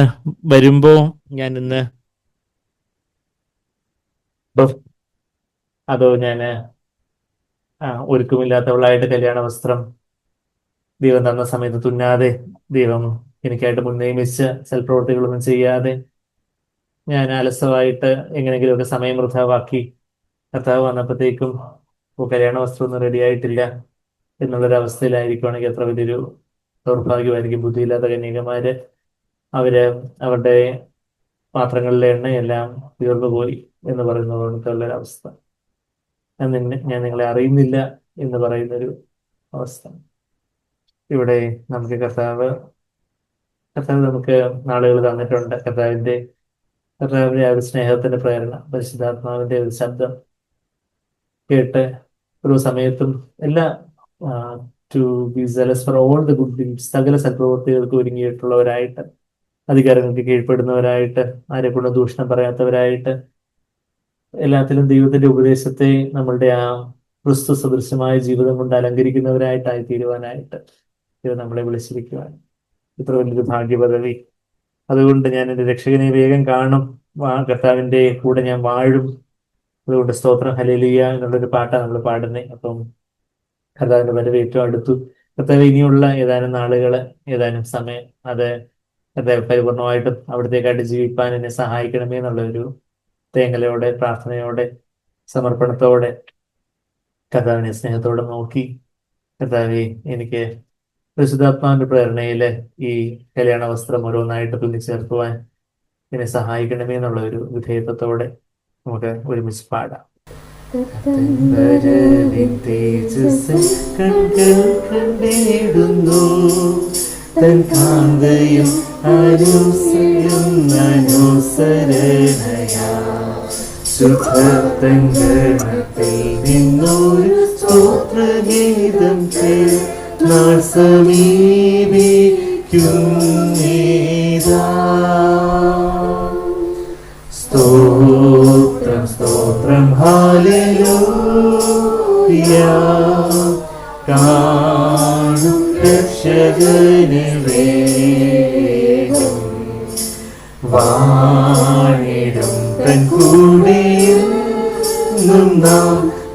വരുമ്പോ ഞാൻ ഇന്ന് അതോ ഞാൻ ഒരുക്കമില്ലാത്തവളായിട്ട് കല്യാണ വസ്ത്രം ദൈവം തന്ന സമയത്ത് തുന്നാതെ, ദൈവം എനിക്കായിട്ട് മുൻനിയമിച്ച് സൽപ്രവൃത്തികളൊന്നും ചെയ്യാതെ ഞാൻ അലസമായിട്ട് എങ്ങനെയെങ്കിലുമൊക്കെ സമയം വൃഥാവാക്കി കർത്താവ് വന്നപ്പോഴത്തേക്കും കല്യാണ വസ്ത്രം ഒന്നും റെഡി ആയിട്ടില്ല എന്നുള്ളൊരവസ്ഥയിലായിരിക്കുവാണെങ്കിൽ എത്ര വലിയൊരു ദൗർഭാഗ്യമായിരിക്കും. ബുദ്ധിയില്ലാത്ത കന്യകമാര് അവരുടെ പാത്രങ്ങളിലെ എണ്ണയെല്ലാം തീർന്നു പോയി എന്ന് പറയുന്ന പോലത്തുള്ളൊരവസ്ഥ. ഞാൻ നിങ്ങളെ അറിയുന്നില്ല എന്ന് പറയുന്നൊരു അവസ്ഥ. ഇവിടെ നമുക്ക് കർത്താവ് നമുക്ക് നാളുകൾ തന്നിട്ടുണ്ട്. കർത്താവിന്റെ ആ ഒരു സ്നേഹത്തിന്റെ പ്രേരണ, പരിശുദ്ധാത്മാവിന്റെ ഒരു ശബ്ദം കേട്ട് ഓരോ സമയത്തും എല്ലാ to be zealous for all the good deeds, സകല സൽപ്രവൃത്തികൾക്ക് ഒരുങ്ങിയിട്ടുള്ളവരായിട്ട്, അധികാരങ്ങൾക്ക് കീഴ്പ്പെടുന്നവരായിട്ട്, ആരെ കൊണ്ട് ദൂഷണം പറയാത്തവരായിട്ട്, എല്ലാത്തിലും ദൈവത്തിന്റെ ഉപദേശത്തെ നമ്മളുടെ ആ ക്രിസ്തു സദൃശമായ ജീവിതം കൊണ്ട് അലങ്കരിക്കുന്നവരായിട്ടായി തീരുവാനായിട്ട് ദൈവം നമ്മളെ വിളിച്ചിരിക്കുവാൻ ഇത്ര വലിയൊരു ഭാഗ്യപദവി. അതുകൊണ്ട് ഞാൻ എൻ്റെ രക്ഷകനെ വേഗം കാണും, കർത്താവിന്റെ കൂടെ ഞാൻ വാഴും. അതുകൊണ്ട് സ്തോത്രം ഹല്ലേലൂയ എന്നുള്ളൊരു പാട്ടാണ് നമ്മൾ പാടുന്നത്. അപ്പം കർത്താവിന്റെ വരവ് ഏറ്റവും അടുത്തു. കർത്താവ് ഇനിയുള്ള ഏതാനും നാളുകൾ, ഏതാനും സമയം അത് കർത്താവ് പരിപൂർണമായിട്ടും അവിടത്തേക്കായിട്ട് ജീവിപ്പാൻ എന്നെ സഹായിക്കണമേ എന്നുള്ളൊരു തേങ്ങലയോടെ, പ്രാർത്ഥനയോടെ, സമർപ്പണത്തോടെ, കർത്താവിനെ സ്നേഹത്തോടെ നോക്കി, കർത്താവെ എനിക്ക് പരിശുദ്ധാത്മാവിന്റെ പ്രേരണയില് ഈ കല്യാണ വസ്ത്രം ഓരോന്നായിട്ട് തുന്നിച്ചേർക്കുവാൻ എന്നെ സഹായിക്കണമേ എന്നുള്ള ഒരു വിധേയത്വത്തോടെ നമുക്ക് ഒരുമിച്ച് പാടാം. ശുദ്ധത്തിൽ നിന്നൊരു സ്തോത്രഗീതം നാൾ സമീപിക്കുന്നീതാ. സ്തോത്രം സ്തോത്രം ഹല്ലേലൂയ, കാണും രക്ഷകനെ വേഗം, വാണിടും തൻ കൂടെയും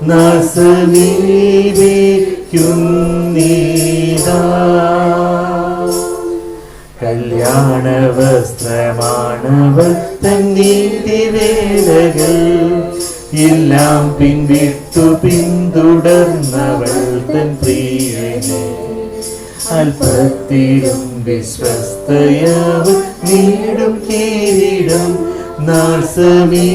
നാൾ സമീപിക്കുന്നീതാ. കല്യാണ വസ്ത്രമാണവൾ തൻ നീതിവേലകൾ എല്ലാം പിന്തുടർന്നവൾ തൻ പ്രിയനെ. അല്പത്തിലും വിശ്വസ്തയാവൾ നേടും കിരീടം നാൾ സമീപിക്കുന്നീതാ.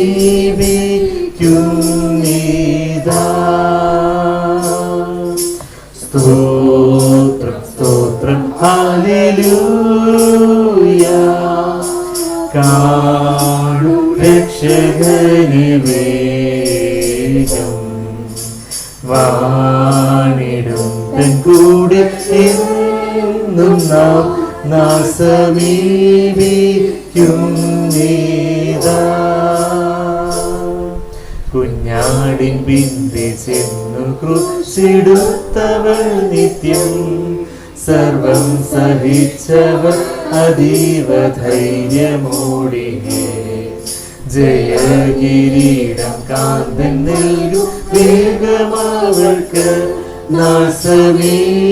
സ്തോത്രം സ്തോത്രം ഹല്ലേലൂയ, കാണും രക്ഷകനെ വേഗം, വാണിടും തൻ കൂടെ എന്നും നാൾ സമീപിക്കുന്നീതാ. കുഞ്ഞാടിൻ ബിന്ദി ചെന്നു ക്രൂശിടുത്തവൾ നിത്യം, സർവം സഹിച്ചവർ അതീവ ധൈര്യമോടിഹേ. ജയകിരീടം കാന്തൻ നൽകും വേഗമാവൾക്ക് നാൾ സമീപിക്കുന്നീതാ.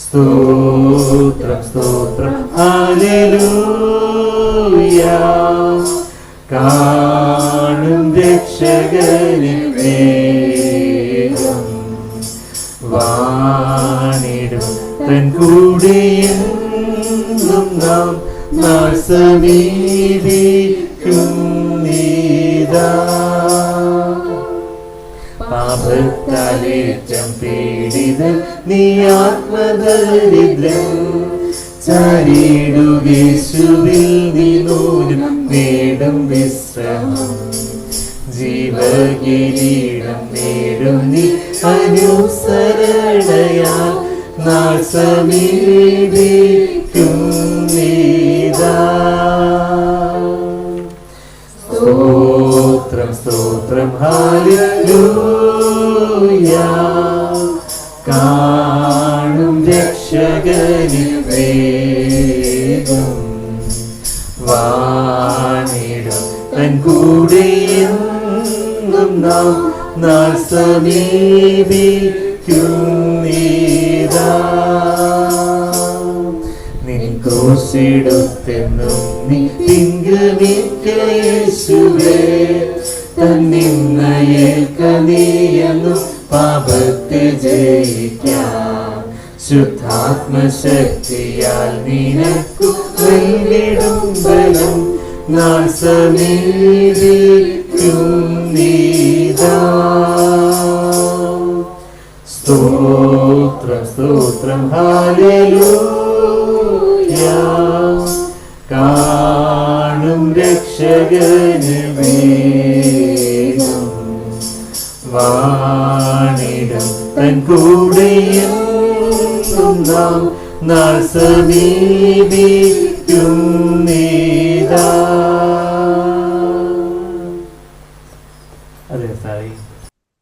സ്തോത്രം സ്തോത്രം ഹല്ലേലൂയ, കാണും രക്ഷകനെ വേഗം, വാണിടും തൻ കൂടെയെന്നും നാൾ സമീപിക്കുന്നീതാ. പാപത്താലേറ്റം പീഡിതൻ നീ ആത്മദരിദ്രൻ, ചരിടുകേശുവിൽ നിന്നൂനം നേടും വിശ്രമം. ജീവകിരീടം നേടും നീ അനുസരണയാൽ നാൾ സമീപിക്കും നീതാ. സ്തോത്രം സ്തോത്രം ഹല്ലേലൂയ. കാണും രക്ഷകനിൽ വേഗം വാണിടും തൻ കൂടെയെന്നും നാം നാൾ സമീപിക്കും നീതാ. നിൻ ക്രൂശിടുത്തെന്നും നീ പിൻഗമിക്ക യേശുവേ. തന്നിന്നയേൽക്ക നീയെന്നും പാപത്തെ ജയിക്കാം. ശുദ്ധാത്മശക്തിയാൽ നിനക്കു നൽകിടും ബലം നാൾ സമീപിക്കും നീതാ. സ്തോത്രം സ്തോത്രം ഹല്ലേലൂയ. കാണും രക്ഷകന് വേഗം വാണിടും തൻ കൂടെയെന്നും നാം നാൾ സമീപിക്കും നീതാ. അതെ സായി,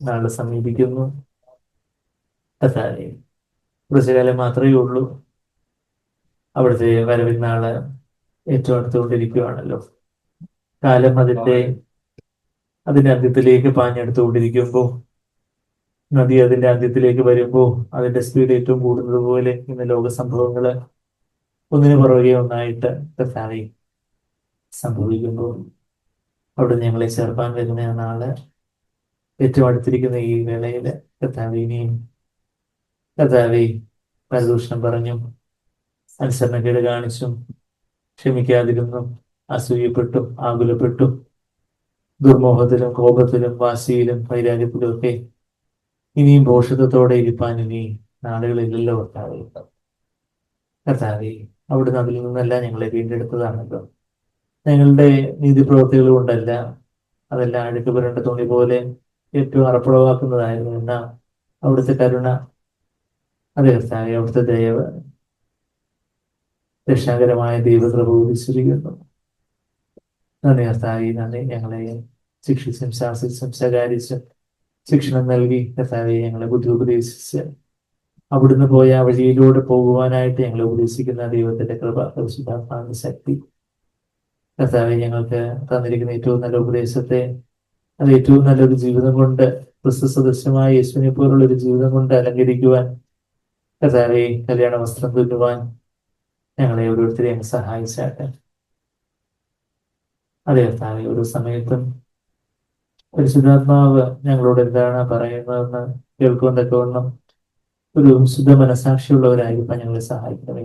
നാളെ സമീപിക്കുന്നു. സായി കുറച്ചു കാലം മാത്രമേ ഉള്ളൂ. അവിടുത്തെ വരവിൻ നാള് ഏറ്റവും അടുത്തുകൊണ്ടിരിക്കുകയാണല്ലോ. കാലം അതിന്റെ അന്ത്യത്തിലേക്ക് പാഞ്ഞെടുത്തുകൊണ്ടിരിക്കുമ്പോൾ, നദി അതിന്റെ അന്ത്യത്തിലേക്ക് വരുമ്പോൾ അതിന്റെ സ്പീഡ് ഏറ്റവും കൂടുന്നത് പോലെ ഇന്ന് ലോക സംഭവങ്ങള് ഒന്നിനു പുറകെ ഒന്നായിട്ട് കർത്താവേ സംഭവിക്കുമ്പോൾ അവിടെ ഞങ്ങളെ ചേർപ്പാൻ വരുന്ന നാള് ഏറ്റവും അടുത്തിരിക്കുന്ന ഈ വേളയില് കർത്താവിനെയും കർത്താവെ പരദൂഷണം പറഞ്ഞും അനുസരണക്കേട് കാണിച്ചും ക്ഷമിക്കാതിരുന്നും അസൂയപ്പെട്ടും ആകുലപ്പെട്ടും ദുർമോഹത്തിലും കോപത്തിലും വാശിയിലും വൈരാഗ്യത്തിലും ഒക്കെ ഇനിയും ഭോഷത്വത്തോടെ ഇരിപ്പാൻ ഇനി നാളുകളില്ലല്ലോ കർത്താവേ. കർത്താവേ, അവിടുന്ന് അതിൽ നിന്നെല്ലാം ഞങ്ങളെ വീണ്ടെടുത്തതാണല്ലോ. ഞങ്ങളുടെ നീതിപ്രവൃത്തികൾ കൊണ്ടല്ല, അതെല്ലാം അഴുക്ക് പുരണ്ട തുണി പോലെ ഏറ്റവും അറപ്പുളവാക്കുന്നതായിരുന്നു. എന്നാ അവിടുത്തെ കരുണ, അതെ കർത്താവേ, അവിടുത്തെ ദയവ്, രക്ഷാകരമായ ദൈവകൃപ വിശ്വസിക്കുന്നു. നന്ദി കർത്താവേ, നന്ദി. ഞങ്ങളെ ശിക്ഷിച്ചും ശാസിച്ചും ശകാരിച്ചും ശിക്ഷണം നൽകി കർത്താവെ ഞങ്ങളെ ബുദ്ധി ഉപദേശിച്ച് അവിടുന്ന് പോയ ആ വഴിയിലൂടെ പോകുവാനായിട്ട് ഞങ്ങളെ ഉപദേശിക്കുന്ന ദൈവത്തിന്റെ കൃപ, പരിശുദ്ധാത്മാവിന്റെ ശക്തി, കർത്താവെ ഞങ്ങൾക്ക് തന്നിരിക്കുന്ന ഏറ്റവും നല്ല ഉപദേശത്തെ അത് ഏറ്റവും നല്ലൊരു ജീവിതം കൊണ്ട്, ക്രിസ്തു സദൃശമായ യേശുവിനെ പോലുള്ള ഒരു ജീവിതം കൊണ്ട് അലങ്കരിക്കുവാൻ, കർത്താവെ കല്യാണ വസ്ത്രം തുന്നുവാൻ ഞങ്ങളെ ഓരോരുത്തരെയും സഹായിച്ചാട്ടെ. അതെ കർത്താവെ, ഓരോ സമയത്തും പരിശുദ്ധാത്മാവ് ഞങ്ങളോട് എന്താണ് പറയുന്നതെന്ന് കേൾക്കുവാൻ തക്കവണ്ണം ഒരു ശുദ്ധ മനസാക്ഷിയുള്ളവരായിരിക്കാൻ ഞങ്ങളെ സഹായിക്കണമേ.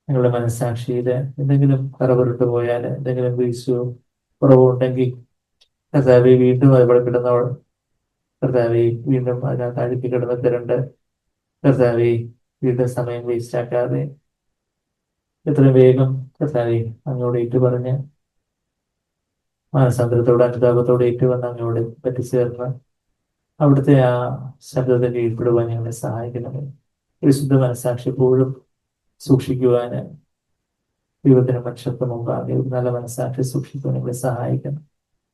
ഞങ്ങളുടെ മനസാക്ഷിയിൽ എന്തെങ്കിലും കറപുരട്ട് പോയാൽ, എന്തെങ്കിലും വീഴ്ചയോ കുറവോ ഉണ്ടെങ്കിൽ കർത്താവെ വീണ്ടും അവിടെ കിടന്നവൾ കർത്താവെ വീണ്ടും അതിനകത്ത് അഴുക്കി കിടന്ന് തരണ്ട്. കർത്താവെ വീണ്ടും സമയം വേസ്റ്റാക്കാതെ എത്രയും വേഗം കർത്താവെ അങ്ങോട്ട് ഏറ്റുപറഞ്ഞ് മാനസാന്തരത്തോടെ അനുതാപത്തോടെ ഏറ്റുവന്ന് അങ്ങോട്ട് പറ്റിച്ചേർന്ന് അവിടുത്തെ ആ ശബ്ദത്തെ കീഴ്പ്പെടുവാൻ ഞങ്ങളെ സഹായിക്കണമേ. ഒരു ശുദ്ധ മനസാക്ഷി എപ്പോഴും സൂക്ഷിക്കുവാന് ദൈവത്തിന് മനുഷ്യർക്ക് മുമ്പാകെ ഒരു നല്ല മനസാക്ഷി സൂക്ഷിക്കുവാൻ ഞങ്ങളെ സഹായിക്കണം.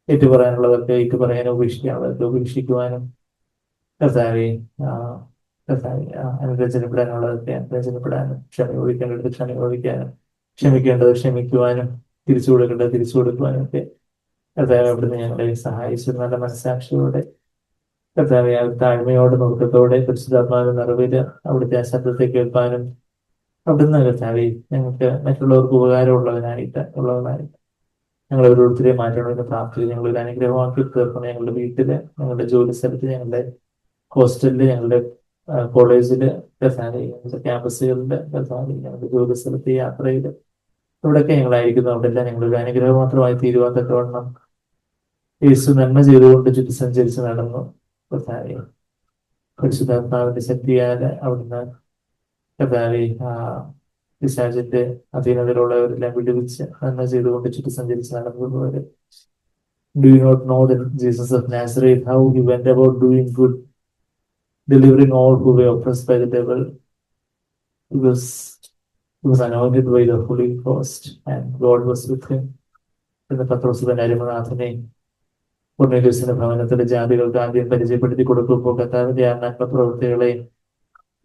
ഏറ്റുപറയാനുള്ളവർക്ക് ഏറ്റുപറയാനും ഉപേക്ഷിക്കാനുള്ളവർക്ക് ഉപേക്ഷിക്കുവാനും കർത്താവെ അനുരചനപ്പെടാനുള്ളതൊക്കെ അനുരചനപ്പെടാനും, ക്ഷമ ചോദിക്കേണ്ടത് ക്ഷമ ചോദിക്കാനും, ക്ഷമിക്കേണ്ടത് ക്ഷമിക്കുവാനും, തിരിച്ചു കൊടുക്കേണ്ടത് തിരിച്ചു കൊടുക്കുവാനും ഒക്കെ കർത്താവെ അവിടുന്ന് ഞങ്ങളെ സഹായിച്ചു. നല്ല മനസാക്ഷിയോടെ കർത്താവെ താഴ്മയോടെ നോക്കത്തോടെ പരിശുദ്ധാത്മാവിന്റെ നിറവില് അവിടുത്തെ ആ ശബ്ദത്തെ കേൾപ്പാനും അവിടുന്ന് കർത്താവെ ഞങ്ങൾക്ക് മറ്റുള്ളവർക്ക് ഉപകാരമുള്ളവനായിട്ട് ഞങ്ങൾ ഓരോരുത്തരെയും മാറ്റണമെന്ന് പ്രാർത്ഥിച്ച് ഞങ്ങളൊരു അനുഗ്രഹമാക്കി തീർക്കണം. ഞങ്ങളുടെ വീട്ടില്, ഞങ്ങളുടെ ജോലി സ്ഥലത്ത്, ഞങ്ങളുടെ ഹോസ്റ്റലില്, ഞങ്ങളുടെ കോളേജില്, കർത്താവെ ഞങ്ങളുടെ ക്യാമ്പസുകളില്, കർത്താവെ ഞങ്ങളുടെ ജോലി സ്ഥലത്ത്, യാത്രയില്, ഇവിടെയൊക്കെ ഞങ്ങളായിരിക്കുന്നു. അവിടെ എല്ലാം ഞങ്ങളൊരു അനുഗ്രഹം മാത്രമായി തീരുവാൻ തക്കവണ്ണം യേശു നന്മ ചെയ്തുകൊണ്ട് ചുറ്റി സഞ്ചരിച്ച് നടന്നു. കർത്താവെ പരിശുദ്ധാത്മാവിന്റെ ശക്തിയാല് അവിടുന്ന് കർത്താവെ പിശാചിന്റെ അധീനതയിലുള്ളവരെല്ലാം വിടുവിച്ച് നന്മ ചെയ്തുകൊണ്ട് ചുറ്റി സഞ്ചരിച്ച് നടന്നതുപോലെ. Do you not know that Jesus of Nazareth, how he went about doing good, delivering all who were oppressed by the devil? He was anointed by the Holy Ghost, and God was with him. എന്ന് പത്രോസ് തന്റെ അരുമനാഥനെ കൊർന്നേലിയോസിന്റെ ഭവനത്തിലെ ജാതികൾക്ക് ആദ്യം പരിചയപ്പെടുത്തി കൊടുക്കുമ്പോൾ കർത്താവിന്റെ ആ നന്മ പ്രവൃത്തികളെ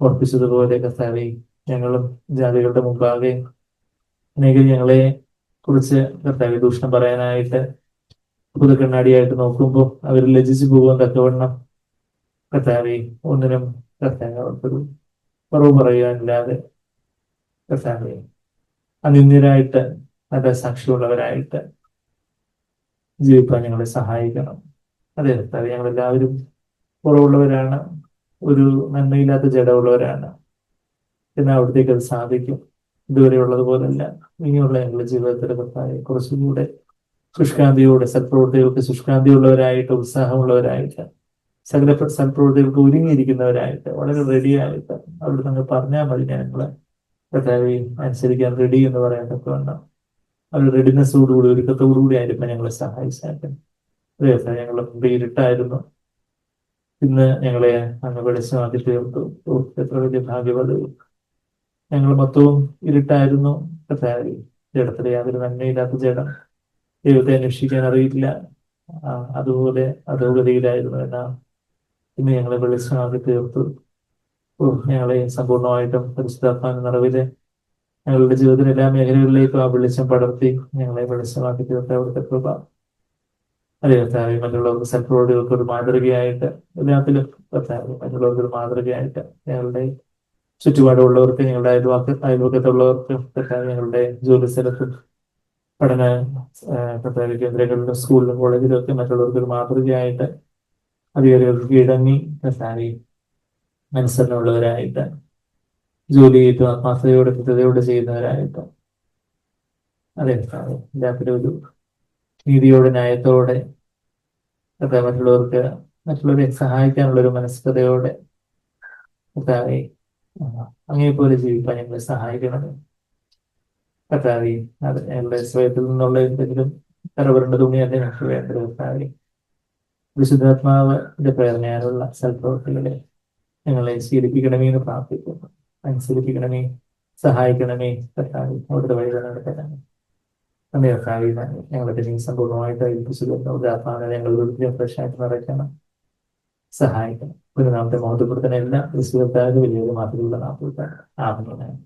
ഓർപ്പിച്ചതുപോലെ കർത്താവെ, ഞങ്ങളും ജാതികളുടെ മുമ്പാകെ അനേകം ഞങ്ങളെ കുറിച്ച് കർത്താവെ ദൂഷണം പറയാനായിട്ട് പുതുക്കണ്ണാടിയായിട്ട് നോക്കുമ്പോൾ അവർ ലജ്ജിച്ചു പോകുവാൻ തക്കവണ്ണം കർത്താവെ ഒന്നിനും കർത്താവെ അവർക്കൊരു കുറവ് പറയാനില്ലാതെ കർത്താവെ അനിന്ദരായിട്ട് നല്ല സാക്ഷിയുള്ളവരായിട്ട് ജീവിക്കാൻ ഞങ്ങളെ സഹായിക്കണം. അതെ കർത്താവെ, ഞങ്ങളെല്ലാവരും കുറവുള്ളവരാണ്, ഒരു നന്മയില്ലാത്ത ജഡമുള്ളവരാണ്. എന്നാൽ അവിടത്തേക്ക് അത് സാധിക്കും. ഇതുവരെ ഉള്ളതുപോലല്ല. ഇനിയുള്ള ഞങ്ങളുടെ ജീവിതത്തിലെ കർത്താവെ കുറച്ചുകൂടെ ശുഷ്കാന്തിയോടെ, സൽപ്രവൃത്തികൾക്ക് ശുഷ്കാന്തിയുള്ളവരായിട്ട്, ഉത്സാഹമുള്ളവരായിട്ട്, സകല സൽപ്രവൃത്തികൾക്ക് ഒരുങ്ങിയിരിക്കുന്നവരായിട്ട്, വളരെ റെഡിയായിട്ട് അവിടെ നിങ്ങൾ പറഞ്ഞാൽ മതി, ഞങ്ങളെ കർത്താവെ അനുസരിക്കാൻ റെഡി എന്ന് പറയാനൊക്കെ വേണം. അവർ റെഡിനെസ്സോടുകൂടി, ഒരുക്കത്തോടുകൂടി ആയിരിക്കും ഞങ്ങളെ സഹായിച്ചാൽ. അതെ കർത്താവെ, ഞങ്ങൾ മുമ്പ് ഇരുട്ടായിരുന്നു, ഇന്ന് ഞങ്ങളെ അങ്ങ് വെളിച്ചമാക്കി തീർത്തു. എത്ര വലിയ ഭാഗ്യവത്. ഞങ്ങൾ മൊത്തവും ഇരുട്ടായിരുന്നു കർത്താവെ. ജഡത്തിലെ യാതൊരു നന്മയില്ലാത്ത ജഡം, ദൈവത്തെ അന്വേഷിക്കാൻ അറിയില്ല, അതുപോലെ അധോഗതിയിലായിരുന്നു. എന്നാൽ ഇന്ന് ഞങ്ങളെ വെളിച്ചമാക്കി തീർത്തു. ഞങ്ങളെ സമ്പൂർണ്ണമായിട്ടും പരിശുദ്ധാത്മാവിന്റെ നിറവില് ഞങ്ങളുടെ ജീവിതത്തിലെ എല്ലാ മേഖലകളിലേക്കും ആ വെളിച്ചം പടർത്തി ഞങ്ങളെ വെളിച്ചമാക്കി തീർത്ത അവിടുത്തെ കൃപ. അതെ കർത്താവെ, മറ്റുള്ളവർക്ക് സൽപ്രവൃത്തികൾക്ക് ഒരു മാതൃകയായിട്ട്, എല്ലാത്തിലും കർത്താവെ മറ്റുള്ളവർക്ക് ഒരു മാതൃകയായിട്ട്, ഞങ്ങളുടെ ചുറ്റുപാടുള്ളവർക്ക്, ഞങ്ങളുടെ അയൽവക്കത്തുള്ളവർക്ക്, കർത്താവെ ഞങ്ങളുടെ ജോലി സ്ഥലത്തും പഠന കർത്താവെ കേന്ദ്രങ്ങളിലും സ്കൂളിലും കോളേജിലും ഒക്കെ മറ്റുള്ളവർക്ക് ഒരു മാതൃകയായിട്ട്, അധികാരികൾക്ക് കീഴടങ്ങി കർത്താവെ അനുസരണമുള്ളവരായിട്ട്, ജോലി ചെയ്ത് ആത്മാർത്ഥതയോടെ കൃത്യതയോടെ ചെയ്യുന്നവരായിട്ട്, അതെ കർത്താവെ എല്ലാത്തിലും ഒരു നീതിയോടെ, ന്യായത്തോടെ, കർത്താവെ മറ്റുള്ളവരെ സഹായിക്കാനുള്ള ഒരു മനസ്കതയോടെ കർത്താവെ അങ്ങേപോലെ ജീവിക്കാൻ ഞങ്ങളെ സഹായിക്കണമേ. കർത്താവെ, അത് ഞങ്ങളുടെ സ്വയത്തിൽ നിന്നുള്ള എന്തെങ്കിലും കറവരേണ്ട തുണിയല്ലേ ഞങ്ങൾക്ക് വേണ്ടത്. കർത്താവെ, വിശുദ്ധാത്മാവിന്റെ പ്രേരണയാലുള്ള സൽപ്രവൃത്തികളെ ഞങ്ങളെ ശീലിപ്പിക്കണമേ എന്ന് പ്രാർത്ഥിക്കുന്നു. അനുസരിപ്പിക്കണമേ, സഹായിക്കണമേ. കർത്താവെ അവിടുത്തെ വഴി നടത്തണമേ. നമ്മെ കർത്താവെ ഞങ്ങളുടെ നീ സമ്പൂർണ്ണമായിട്ട് ഏൽപ്പിച്ചുകൊണ്ടാത്മാവിനെ ഞങ്ങളുടെ ഫ്രഷായിട്ട് നിറയ്ക്കണം, സഹായിക്കണം. ഒരു നാമത്തെ മഹത്വപ്പെടുത്തുന്ന എല്ലാ വിശുദ്ധ വലിയൊരു മാതൃകയുള്ള നാമത്തിൽ ആകുന്നതാണ്.